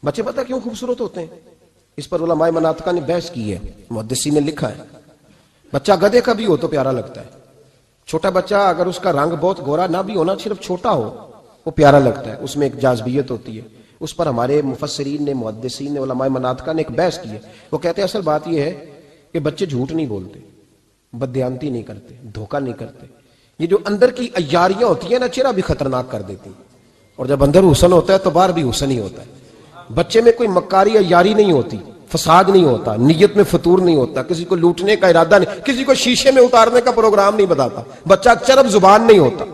بچے پتہ کیوں خوبصورت ہوتے ہیں؟ اس پر علماء مناطقہ نے بحث کی ہے، محدثین نے لکھا ہے. بچہ گدھے کا بھی ہو تو پیارا لگتا ہے. چھوٹا بچہ اگر اس کا رنگ بہت گورا نہ بھی ہونا، صرف چھوٹا ہو، وہ پیارا لگتا ہے، اس میں ایک جاذبیت ہوتی ہے. اس پر ہمارے مفسرین نے، محدثین نے، علماء مناطقہ نے ایک بحث کی ہے. وہ کہتے ہیں اصل بات یہ ہے کہ بچے جھوٹ نہیں بولتے، بددیانتی نہیں کرتے، دھوکہ نہیں کرتے. یہ جو اندر کی عیاریاں ہوتی ہیں نا، چہرہ بھی خطرناک کر دیتی ہیں. اور جب اندر حسن ہوتا ہے تو باہر بھی حسن ہی ہوتا ہے. بچے میں کوئی مکاری عیاری نہیں ہوتی، فساد نہیں ہوتا، نیت میں فطور نہیں ہوتا، کسی کو لوٹنے کا ارادہ نہیں، کسی کو شیشے میں اتارنے کا پروگرام نہیں بتاتا. بچہ چرب زبان نہیں ہوتا،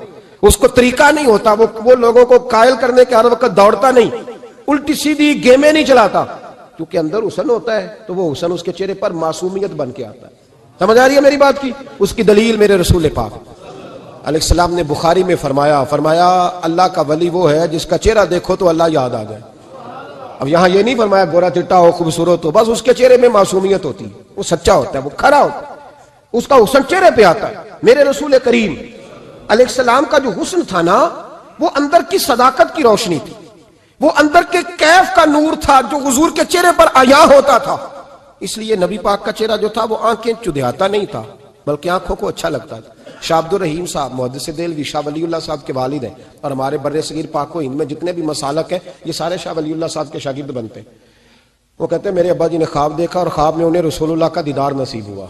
اس کو طریقہ نہیں ہوتا، وہ لوگوں کو قائل کرنے کے ہر وقت دوڑتا نہیں، الٹی سیدھی گیمیں نہیں چلاتا. کیونکہ اندر حسن ہوتا ہے تو وہ حسن اس کے چہرے پر معصومیت بن کے آتا ہے. سمجھ آ رہی ہے میری بات کی؟ اس کی دلیل میرے رسول پاک علیہ السلام نے بخاری میں فرمایا اللہ کا ولی وہ ہے جس کا چہرہ دیکھو تو اللہ یاد آ جائے. اب یہاں یہ نہیں فرمایا گورا چٹا ہو، خوبصورت ہو، بس اس کے چہرے میں معصومیت ہوتی ہے، وہ سچا ہوتا ہے، وہ کھرا ہوتا ہے، اس کا حسن چہرے پہ آتا ہے. میرے رسول کریم علیہ السلام کا جو حسن تھا نا، وہ اندر کی صداقت کی روشنی تھی، وہ اندر کے کیف کا نور تھا جو حضور کے چہرے پر عیاں ہوتا تھا. اس لیے نبی پاک کا چہرہ جو تھا وہ آنکھیں چدھیاتا نہیں تھا، بلکہ آنکھوں کو اچھا لگتا تھا. شاہ عبد الرحیم صاحب محدث دہلوی شاہ ولی اللہ صاحب کے والد ہیں، اور ہمارے بر صغیر پاک و ہند میں جتنے بھی مسالک ہیں یہ سارے شاہ ولی اللہ صاحب کے شاگرد بنتے ہیں. وہ کہتے ہیں میرے ابا جی نے خواب دیکھا اور خواب میں انہیں رسول اللہ کا دیدار نصیب ہوا.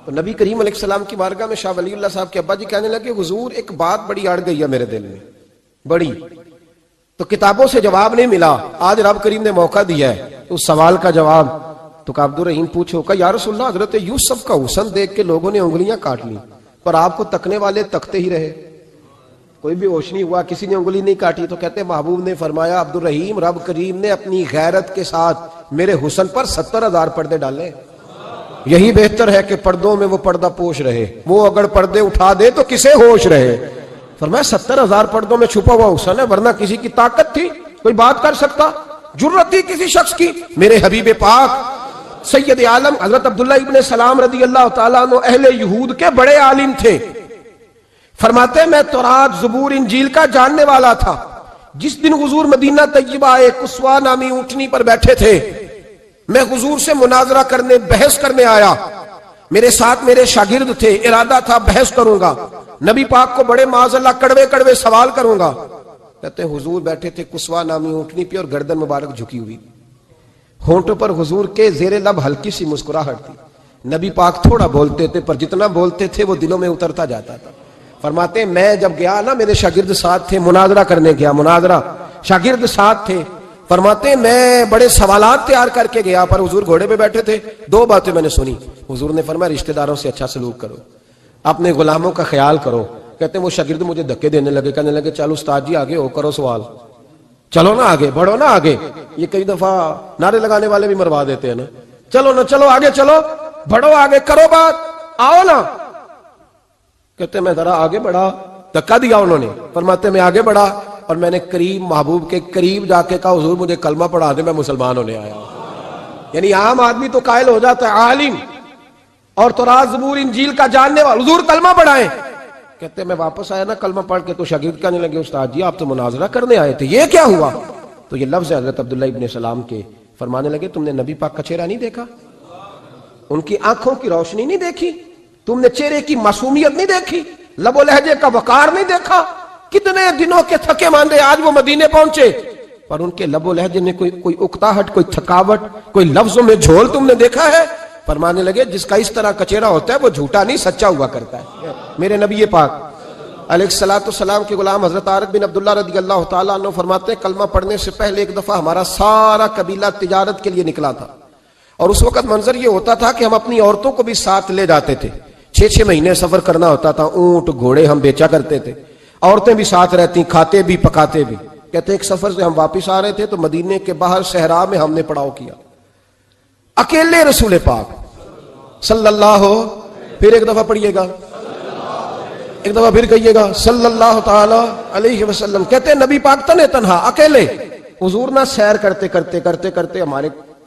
تو نبی کریم علیہ السلام کی بارگاہ میں شاہ ولی اللہ صاحب کے ابا جی کہنے لگے حضور ایک بات بڑی اڑ گئی ہے میرے دل میں، بڑی، تو کتابوں سے جواب نہیں ملا، آج رب کریم نے موقع دیا ہے اس سوال کا جواب. تو عبد الرحیم پوچھو کہ یا رسول اللہ حضرت یوسف کا حسن دیکھ کے لوگوں نے انگلیاں کاٹ لی، پر آپ کو تکنے والے تکتے ہی رہے، کوئی بھی ہوش نہیں ہوا، کسی نے انگلی نہیں کاٹی. تو کہتے محبوب نے فرمایا عبد الرحیم رب کریم نے اپنی غیرت کے ساتھ میرے حسن پر 70,000 پردے ڈالے. یہی بہتر ہے کہ پردوں میں وہ پردہ پوش رہے، وہ اگر پردے اٹھا دے تو کسے ہوش رہے. فرمایا 70,000 پردوں میں چھپا ہوا حسن ہے، ورنہ کسی کی طاقت تھی کوئی بات کر سکتا، جرت تھی کسی شخص کی. میرے حبیب پاک سید عالم حضرت عبداللہ ابن سلام رضی اللہ تعالیٰ عنہ اہل یہود کے بڑے عالم تھے. فرماتے میں تورات زبور انجیل کا جاننے والا تھا. جس دن حضور مدینہ طیبہ ایک قصوہ نامی اونٹنی پر بیٹھے تھے، میں حضور سے مناظرہ کرنے، بحث کرنے آیا. میرے ساتھ میرے شاگرد تھے، ارادہ تھا بحث کروں گا، نبی پاک کو بڑے معاذ اللہ کڑوے کڑوے سوال کروں گا. کہتے ہیں حضور بیٹھے تھے قصوہ نامی اونٹنی پہ اور گردن مبارک جھکی ہوئی، ہونٹوں پر حضور کے زیر لب ہلکی سی مسکراہٹ تھی. نبی پاک تھوڑا بولتے تھے پر جتنا بولتے تھے وہ دلوں میں اترتا جاتا تھا. فرماتے ہیں میں جب گیا نا، میرے شاگرد ساتھ تھے، مناظرہ کرنے گیا، مناظرہ شاگرد ساتھ تھے. فرماتے ہیں میں بڑے سوالات تیار کر کے گیا، پر حضور گھوڑے پہ بیٹھے تھے. 2 باتیں میں نے سنی. حضور نے فرمایا رشتہ داروں سے اچھا سلوک کرو، اپنے غلاموں کا خیال کرو. کہتے ہیں وہ شاگرد مجھے دھکے دینے لگے، کہنے لگے چل استاد جی آگے ہو، کرو سوال، چلو نا آگے بڑھو نا آگے. یہ کئی دفعہ نعرے لگانے والے بھی مروا دیتے ہیں نا، چلو نا چلو آگے، چلو بڑھو آگے، کرو بات، آؤ نا. کہتے میں ذرا آگے بڑھا، دھکا دیا انہوں نے. فرماتے میں آگے بڑھا اور میں نے قریب محبوب کے قریب جا کے کہا حضور مجھے کلمہ پڑھا دے، میں مسلمان ہونے آیا. یعنی عام آدمی تو قائل ہو جاتا ہے عالم اور تورات زبور انجیل کا جاننے والا، حضور کلمہ پڑھائیں. کہتے میں واپس آیا نا کلمہ پڑھ کے، تو شاگرد کہنے لگے استاد جی آپ تو مناظرہ کرنے آئے تھے، یہ کیا ہوا؟ تو یہ لفظ ہے حضرت عبداللہ ابن سلام کے. فرمانے لگے تم نے نبی پاک کا چہرہ نہیں دیکھا، ان کی آنکھوں کی روشنی نہیں دیکھی، تم نے چہرے کی معصومیت نہیں دیکھی، لب و لہجے کا وقار نہیں دیکھا. کتنے دنوں کے تھکے ماندے آج وہ مدینے پہنچے، پر ان کے لب و لہجے میں کوئی اکتاہٹ، کوئی تھکاوٹ، کوئی لفظوں میں جھول تم نے دیکھا ہے؟ فرمانے لگے جس کا اس طرح کا چہرہ ہوتا ہے وہ جھوٹا نہیں سچا ہوا کرتا ہے. میرے نبی پاک علیہ السلام کے غلام حضرت عارف بن عبداللہ رضی اللہ تعالیٰ عنہ فرماتے ہیں کلمہ پڑھنے سے پہلے ایک دفعہ ہمارا سارا قبیلہ تجارت کے لیے نکلا تھا، اور اس وقت منظر یہ ہوتا تھا کہ ہم اپنی عورتوں کو بھی ساتھ لے جاتے تھے. 6 مہینے سفر کرنا ہوتا تھا، اونٹ گھوڑے ہم بیچا کرتے تھے، عورتیں بھی ساتھ رہتی، کھاتے بھی پکاتے بھی. کہتے ایک سفر سے ہم واپس آ رہے تھے تو مدینے کے باہر صحرا میں ہم نے پڑاؤ کیا، اکیلے رسول پاک صلی اللہ، پھر ایک دفعہ پڑھیے گا، ایک دفعہ پھر کہیے گا صلی اللہ تعالی علیہ وسلم. کہتے ہیں نبی پاک تنہا اکیلے. حضور نہ سیر کرتے کرتے ہمارے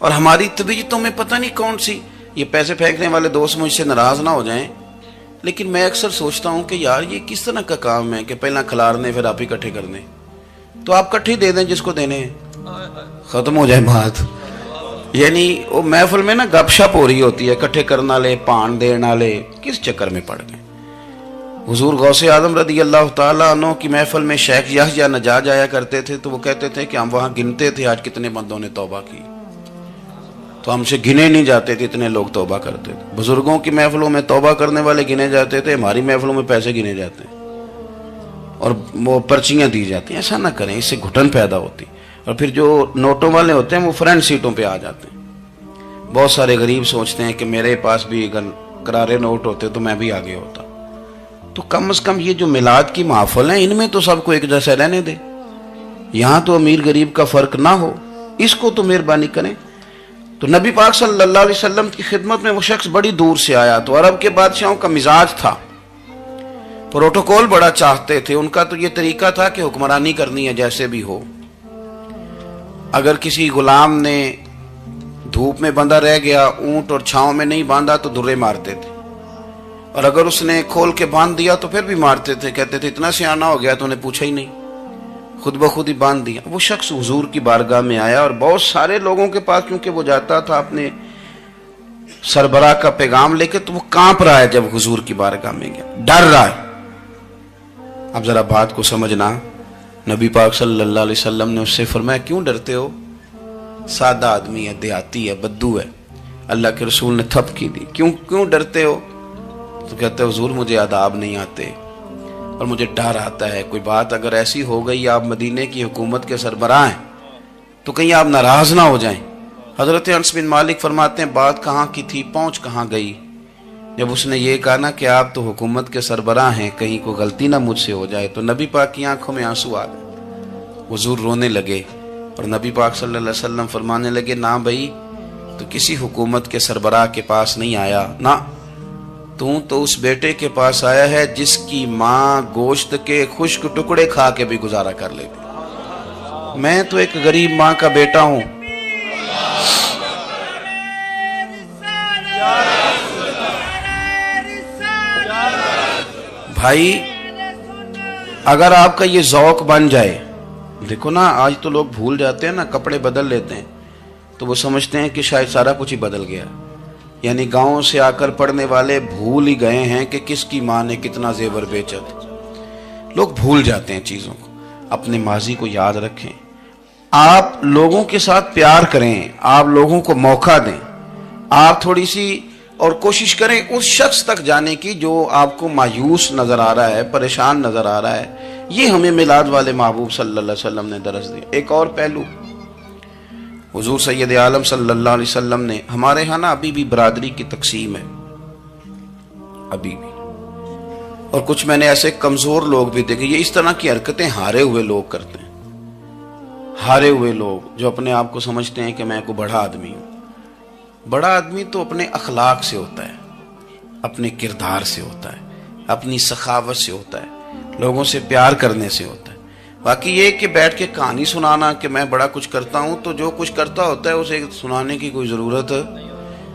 اور ہماری طبیعتوں میں پتہ نہیں کون سی، یہ پیسے پھینکنے والے دوست مجھ سے ناراض نہ ہو جائیں، لیکن میں اکثر سوچتا ہوں کہ یار یہ کس طرح کا کام ہے کہ پہلا کھلارنے پھر آپ اکٹھے کرنے، تو آپ کٹھے دے دیں جس کو دینے ہیں، ختم ہو جائے بات۔ یعنی وہ محفل میں نا گپ شپ ہو رہی ہوتی ہے، کٹھے کرنا لے پان دینا لے، کس چکر میں پڑ گئے۔ حضور غوث اعظم رضی اللہ تعالیٰ عنہ کی محفل میں شیخ یحییٰ نجار آیا کرتے تھے تو وہ کہتے تھے کہ ہم وہاں گنتے تھے آج کتنے بندوں نے توبہ کی، تو ہم سے گنے نہیں جاتے تھے، اتنے لوگ توبہ کرتے تھے۔ بزرگوں کی محفلوں میں توبہ کرنے والے گنے جاتے تھے، ہماری محفلوں میں پیسے گنے جاتے ہیں اور وہ پرچیاں دی جاتی ہیں۔ ایسا نہ کریں، اس سے گھٹن پیدا ہوتی، اور پھر جو نوٹوں والے ہوتے ہیں وہ فرنٹ سیٹوں پہ آ جاتے ہیں۔ بہت سارے غریب سوچتے ہیں کہ میرے پاس بھی اگر کرارے نوٹ ہوتے تو میں بھی آگے ہوتا۔ تو کم از کم یہ جو میلاد کی محفل ہیں ان میں تو سب کو ایک جیسا رہنے دے، یہاں تو امیر غریب کا فرق نہ ہو، اس کو تو مہربانی کریں۔ تو نبی پاک صلی اللہ علیہ وسلم کی خدمت میں وہ شخص بڑی دور سے آیا، تو عرب کے بادشاہوں کا مزاج تھا، پروٹوکول بڑا چاہتے تھے، ان کا تو یہ طریقہ تھا کہ حکمرانی کرنی ہے جیسے بھی ہو۔ اگر کسی غلام نے دھوپ میں بندھا رہ گیا، اونٹ اور چھاؤں میں نہیں باندھا تو درے مارتے تھے، اور اگر اس نے کھول کے باندھ دیا تو پھر بھی مارتے تھے، کہتے تھے اتنا سیانہ ہو گیا تو نے پوچھا ہی نہیں، خود بخود ہی باندھ دیا۔ وہ شخص حضور کی بارگاہ میں آیا اور بہت سارے لوگوں کے پاس کیونکہ وہ جاتا تھا اپنے سربراہ کا پیغام لے کے، تو وہ کانپ رہا ہے جب حضور کی بارگاہ میں گیا، ڈر رہا ہے۔ اب ذرا بات کو سمجھنا، نبی پاک صلی اللہ علیہ وسلم نے اس سے فرمایا کیوں ڈرتے ہو؟ سادہ آدمی ہے، دیہاتی ہے، بدو ہے۔ اللہ کے رسول نے تھپکی دی، کیوں ڈرتے ہو؟ تو کہتے ہیں حضور مجھے آداب نہیں آتے اور مجھے ڈر آتا ہے، کوئی بات اگر ایسی ہو گئی آپ مدینے کی حکومت کے سربراہ ہیں تو کہیں آپ ناراض نہ ہو جائیں۔ حضرت انس بن مالک فرماتے ہیں بات کہاں کی تھی پہنچ کہاں گئی، جب اس نے یہ کہا نا کہ آپ تو حکومت کے سربراہ ہیں، کہیں کوئی غلطی نہ مجھ سے ہو جائے، تو نبی پاک کی آنکھوں میں آنسو آ گئے، حضور رونے لگے، اور نبی پاک صلی اللہ علیہ وسلم فرمانے لگے نہ بھائی تو کسی حکومت کے سربراہ کے پاس نہیں آیا، نہ تو اس بیٹے کے پاس آیا ہے جس کی ماں گوشت کے خشک ٹکڑے کھا کے بھی گزارا کر لیتی۔ میں تو ایک غریب ماں کا بیٹا ہوں۔ بھائی اگر آپ کا یہ ذوق بن جائے، دیکھو نا آج تو لوگ بھول جاتے ہیں نا، کپڑے بدل لیتے ہیں تو وہ سمجھتے ہیں کہ شاید سارا کچھ ہی بدل گیا، یعنی گاؤں سے آ کر پڑھنے والے بھول ہی گئے ہیں کہ کس کی ماں نے کتنا زیور بیچا تھا۔ لوگ بھول جاتے ہیں چیزوں کو، اپنے ماضی کو یاد رکھیں، آپ لوگوں کے ساتھ پیار کریں، آپ لوگوں کو موقع دیں، آپ تھوڑی سی اور کوشش کریں اس شخص تک جانے کی جو آپ کو مایوس نظر آ رہا ہے، پریشان نظر آ رہا ہے۔ یہ ہمیں میلاد والے محبوب صلی اللہ علیہ وسلم نے درس دیا۔ ایک اور پہلو، حضور سید عالم صلی اللہ علیہ وسلم نے، ہمارے ہاں نا ابھی بھی برادری کی تقسیم ہے، ابھی بھی، اور کچھ میں نے ایسے کمزور لوگ بھی دیکھے، یہ اس طرح کی حرکتیں ہارے ہوئے لوگ کرتے ہیں، ہارے ہوئے لوگ جو اپنے آپ کو سمجھتے ہیں کہ میں کوئی بڑا آدمی ہوں۔ بڑا آدمی تو اپنے اخلاق سے ہوتا ہے، اپنے کردار سے ہوتا ہے، اپنی سخاوت سے ہوتا ہے، لوگوں سے پیار کرنے سے ہوتا ہے۔ باقی یہ کہ بیٹھ کے کہانی سنانا کہ میں بڑا کچھ کرتا ہوں، تو جو کچھ کرتا ہوتا ہے اسے سنانے کی کوئی ضرورت ہے؟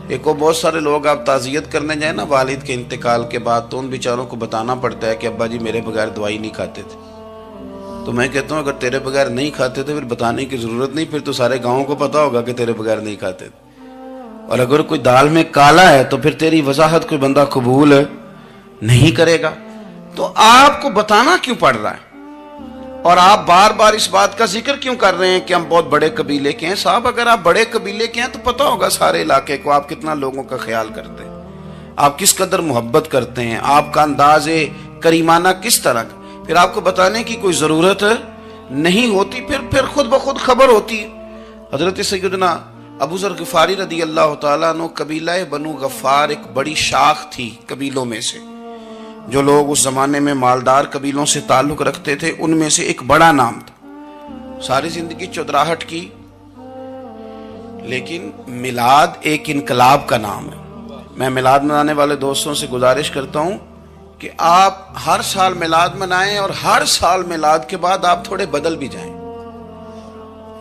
ایک اور بہت سارے لوگ آپ تعزیت کرنے جائیں نا والد کے انتقال کے بعد، تو ان بیچاروں کو بتانا پڑتا ہے کہ ابا جی میرے بغیر دوائی نہیں کھاتے تھے۔ تو میں کہتا ہوں اگر تیرے بغیر نہیں کھاتے تھے پھر بتانے کی ضرورت نہیں، پھر تو سارے گاؤں کو پتا ہوگا کہ تیرے بغیر نہیں کھاتے تھے۔ اور اگر کوئی دال میں کالا ہے تو پھر تیری وضاحت کوئی بندہ قبول نہیں کرے گا، تو آپ کو بتانا کیوں پڑ رہا ہے؟ اور آپ بار بار اس بات کا ذکر کیوں کر رہے ہیں کہ ہم بہت بڑے قبیلے کے ہیں؟ صاحب اگر آپ بڑے قبیلے کے ہیں تو پتہ ہوگا سارے علاقے کو آپ کتنا لوگوں کا خیال کرتے ہیں، آپ کس قدر محبت کرتے ہیں، آپ کا انداز کریمانہ کس طرح کا، پھر آپ کو بتانے کی کوئی ضرورت نہیں ہوتی، پھر خود بخود خبر ہوتی۔ حضرت سیدنا ابو ذر غفاری رضی اللہ تعالیٰ عنہ، قبیلہ بنو غفار ایک بڑی شاخ تھی قبیلوں میں سے، جو لوگ اس زمانے میں مالدار قبیلوں سے تعلق رکھتے تھے ان میں سے ایک بڑا نام تھا۔ ساری زندگی چودراہٹ کی، لیکن میلاد ایک انقلاب کا نام ہے۔ میں میلاد منانے والے دوستوں سے گزارش کرتا ہوں کہ آپ ہر سال میلاد منائیں، اور ہر سال میلاد کے بعد آپ تھوڑے بدل بھی جائیں،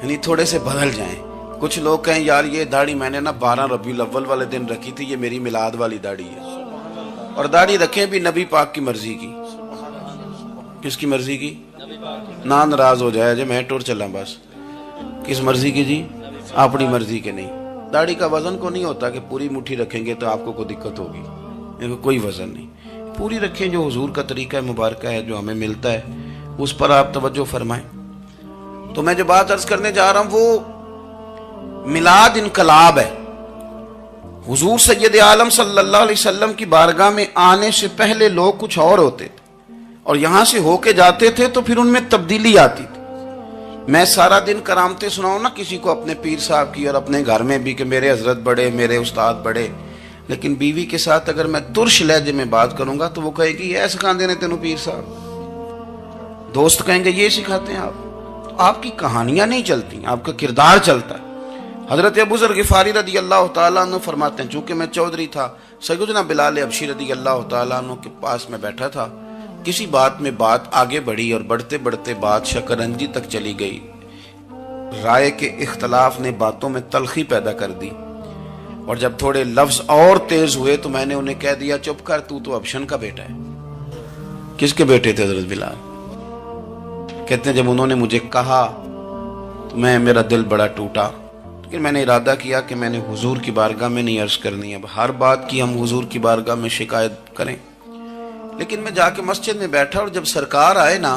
یعنی تھوڑے سے بدل جائیں، کچھ لوگ کہیں یار یہ داڑھی میں نے نا 12 ربیع الاول والے دن رکھی تھی، یہ میری میلاد والی داڑھی ہے. اور داڑھی رکھیں بھی نبی پاک کی مرضی کی. کس کی مرضی کی؟ نہ ناراض ہو جائے جی میں ٹور چلا بس. کس مرضی کی جی؟ اپنی مرضی کے نہیں. داڑھی کا وزن کو نہیں ہوتا کہ پوری مٹھی رکھیں گے تو آپ کو کوئی دقت ہوگی، کوئی وزن نہیں. پوری رکھیں، جو حضور کا طریقہ مبارکہ ہے جو ہمیں ملتا ہے اس پر آپ توجہ فرمائیں. تو میں جو بات عرض کرنے جا رہا ہوں وہ میلاد انقلاب ہے. حضور سید عالم صلی اللہ علیہ وسلم کی بارگاہ میں آنے سے پہلے لوگ کچھ اور ہوتے تھے اور یہاں سے ہو کے جاتے تھے تو پھر ان میں تبدیلی آتی تھی. میں سارا دن کرامتیں سناؤں نا کسی کو اپنے پیر صاحب کی اور اپنے گھر میں بھی کہ میرے حضرت بڑے، میرے استاد بڑے، لیکن بیوی کے ساتھ اگر میں ترش لہجے میں بات کروں گا تو وہ کہے گی یہ سکھاندے نے تینوں پیر صاحب. دوست کہیں گے یہ سکھاتے ہیں آپ کی کہانیاں نہیں چلتی، آپ کا کردار چلتا ہے. حضرت ابو ذر غفاری رضی اللہ تعالیٰ عنہ فرماتے ہیں چونکہ میں چودھری تھا، سیدنا بلال حبشی رضی اللہ تعالیٰ عنہ کے پاس میں بیٹھا تھا. کسی بات میں بات آگے بڑھی اور بڑھتے بڑھتے بات شکرنجی تک چلی گئی. رائے کے اختلاف نے باتوں میں تلخی پیدا کر دی اور جب تھوڑے لفظ اور تیز ہوئے تو میں نے انہیں کہہ دیا چپ کر، تو ابشن کا بیٹا ہے. کس کے بیٹے تھے حضرت بلال؟ کہتے ہیں جب انہوں نے مجھے کہا تو میرا دل بڑا ٹوٹا، لیکن میں نے ارادہ کیا کہ میں نے حضور کی بارگاہ میں نہیں عرض کرنی. اب ہر بات کی ہم حضور کی بارگاہ میں شکایت کریں. لیکن میں جا کے مسجد میں بیٹھا اور جب سرکار آئے نا،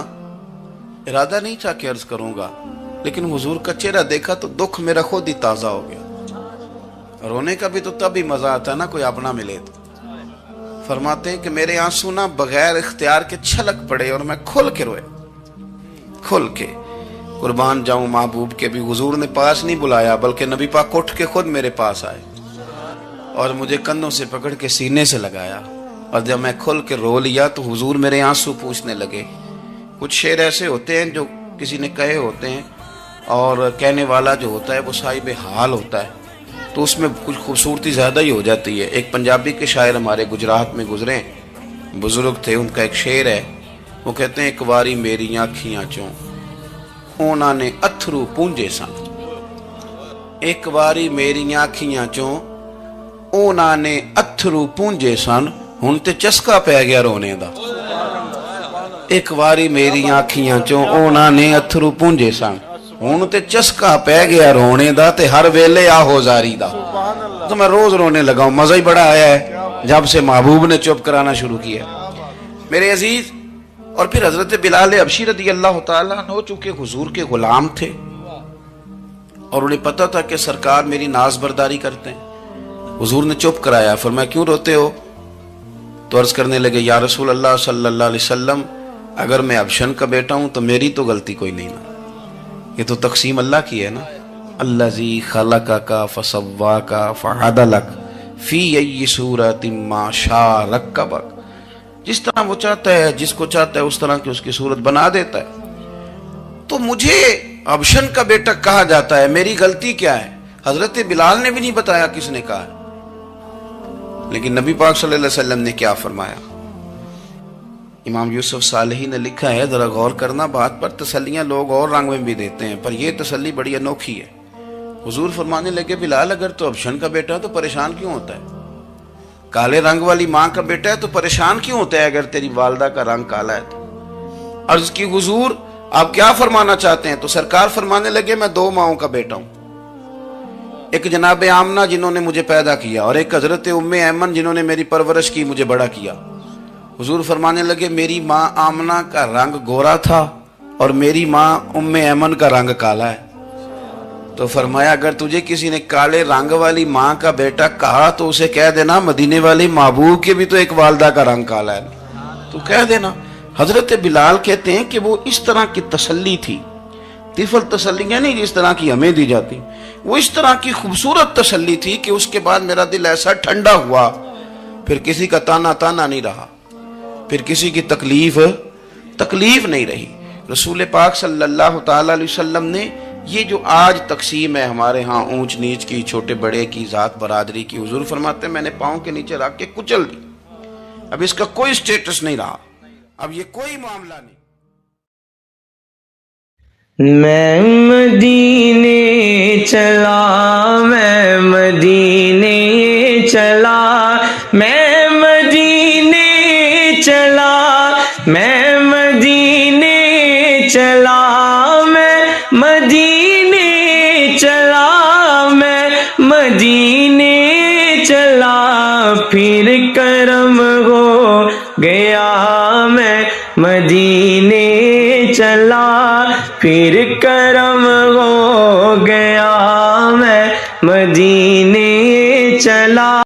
ارادہ نہیں تھا کہ عرض کروں گا، لیکن حضور کا چہرہ دیکھا تو دکھ میرا خود ہی تازہ ہو گیا. رونے کا بھی تو تب ہی مزہ آتا ہے نا کوئی اپنا ملے تو. فرماتے ہیں کہ میرے آنسو نا بغیر اختیار کے چھلک پڑے اور میں کھل کے روئے، کھل کے. قربان جاؤں محبوب کے بھی حضور نے پاس نہیں بلایا بلکہ نبی پاک اٹھ کے خود میرے پاس آئے اور مجھے کندھوں سے پکڑ کے سینے سے لگایا. اور جب میں کھل کے رو لیا تو حضور میرے آنسو پوچھنے لگے. کچھ شعر ایسے ہوتے ہیں جو کسی نے کہے ہوتے ہیں اور کہنے والا جو ہوتا ہے وہ صاحب حال ہوتا ہے تو اس میں کچھ خوبصورتی زیادہ ہی ہو جاتی ہے. ایک پنجابی کے شاعر ہمارے گجرات میں گزرے، بزرگ تھے، ان کا ایک شعر ہے، وہ کہتے ہیں ایک واری میری آنکھیاں چوں انہوں نے اتھرو پونجے سن. ایک واری میری آنکھیاں چوں انہوں نے اتھرو پونجے سن، ہن تے چسکا پہ گیا رونے دا. ایک واری میری آنکھیاں چوں انہوں نے اتھرو پونجے سن، ہن تے چسکا پہ گیا رونے دا تے ہر ویلے آہو زاری دا. تو میں روز رونے لگا ہوں، مزہ ہی بڑا آیا ہے جب سے محبوب نے چپ کرانا شروع کیا میرے عزیز. اور پھر حضرت بلال حبشی رضی اللہ تعالیٰ عنہ چونکہ حضور کے غلام تھے اور انہیں پتا تھا کہ سرکار میری ناز برداری کرتے ہیں، حضور نے چپ کرایا. فرمایا کیوں روتے ہو؟ تو عرض کرنے لگے یا رسول اللہ صلی اللہ علیہ وسلم اگر میں ابشن کا بیٹا ہوں تو میری تو غلطی کوئی نہیں نا، یہ تو تقسیم اللہ کی ہے نا. الذی خلقک فسواک فعدلک فی ای صورت ما شاء رکبک. جس طرح وہ چاہتا ہے، جس کو چاہتا ہے اس طرح کی اس کی صورت بنا دیتا ہے. تو مجھے ابشن کا بیٹا کہا جاتا ہے، میری غلطی کیا ہے؟ حضرت بلال نے بھی نہیں بتایا کس نے کہا ہے، لیکن نبی پاک صلی اللہ علیہ وسلم نے کیا فرمایا. امام یوسف صالحی نے لکھا ہے، ذرا غور کرنا بات پر، تسلیاں لوگ اور رنگ میں بھی دیتے ہیں پر یہ تسلی بڑی انوکھی ہے. حضور فرمانے لگے بلال اگر تو ابشن کا بیٹا تو پریشان کیوں ہوتا ہے؟ کالے رنگ والی ماں کا بیٹا ہے تو پریشان کیوں ہوتا ہے اگر تیری والدہ کا رنگ کالا ہے تو؟ عرض کی حضور آپ کیا فرمانا چاہتے ہیں؟ تو سرکار فرمانے لگے میں 2 ماؤں کا بیٹا ہوں، ایک جناب آمنہ جنہوں نے مجھے پیدا کیا اور ایک حضرت ام ایمن جنہوں نے میری پرورش کی، مجھے بڑا کیا. حضور فرمانے لگے میری ماں آمنہ کا رنگ گورا تھا اور میری ماں ام ایمن کا رنگ کالا ہے. تو فرمایا اگر تجھے کسی نے کالے رنگ والی ماں کا بیٹا کہا تو اسے کہہ دینا مدینے والی محبوب کے بھی تو ایک والدہ کا رنگ کالا ہے، تو کہہ دینا. حضرت بلال کہتے ہیں کہ وہ اس طرح کی تسلی تھی، طفل تسلیاں نہیں جس طرح کی ہمیں دی جاتی، وہ اس طرح کی خوبصورت تسلی تھی کہ اس کے بعد میرا دل ایسا ٹھنڈا ہوا، پھر کسی کا تانا نہیں رہا، پھر کسی کی تکلیف نہیں رہی. رسول پاک صلی اللہ تعالی علیہ وسلم نے یہ جو آج تقسیم ہے ہمارے ہاں اونچ نیچ کی، چھوٹے بڑے کی، ذات برادری کی، حضور فرماتے ہیں میں نے پاؤں کے نیچے رکھ کے کچل دی. اب اس کا کوئی سٹیٹس نہیں رہا، اب یہ کوئی معاملہ نہیں. میں مدینے چلا میں مدینے چلا، میں مدینے چلا، میں مدینے چلا، میں مدینے چلا، پھر کرم ہو گیا، میں مدینے چلا، پھر کرم ہو گیا، میں مدینے چلا۔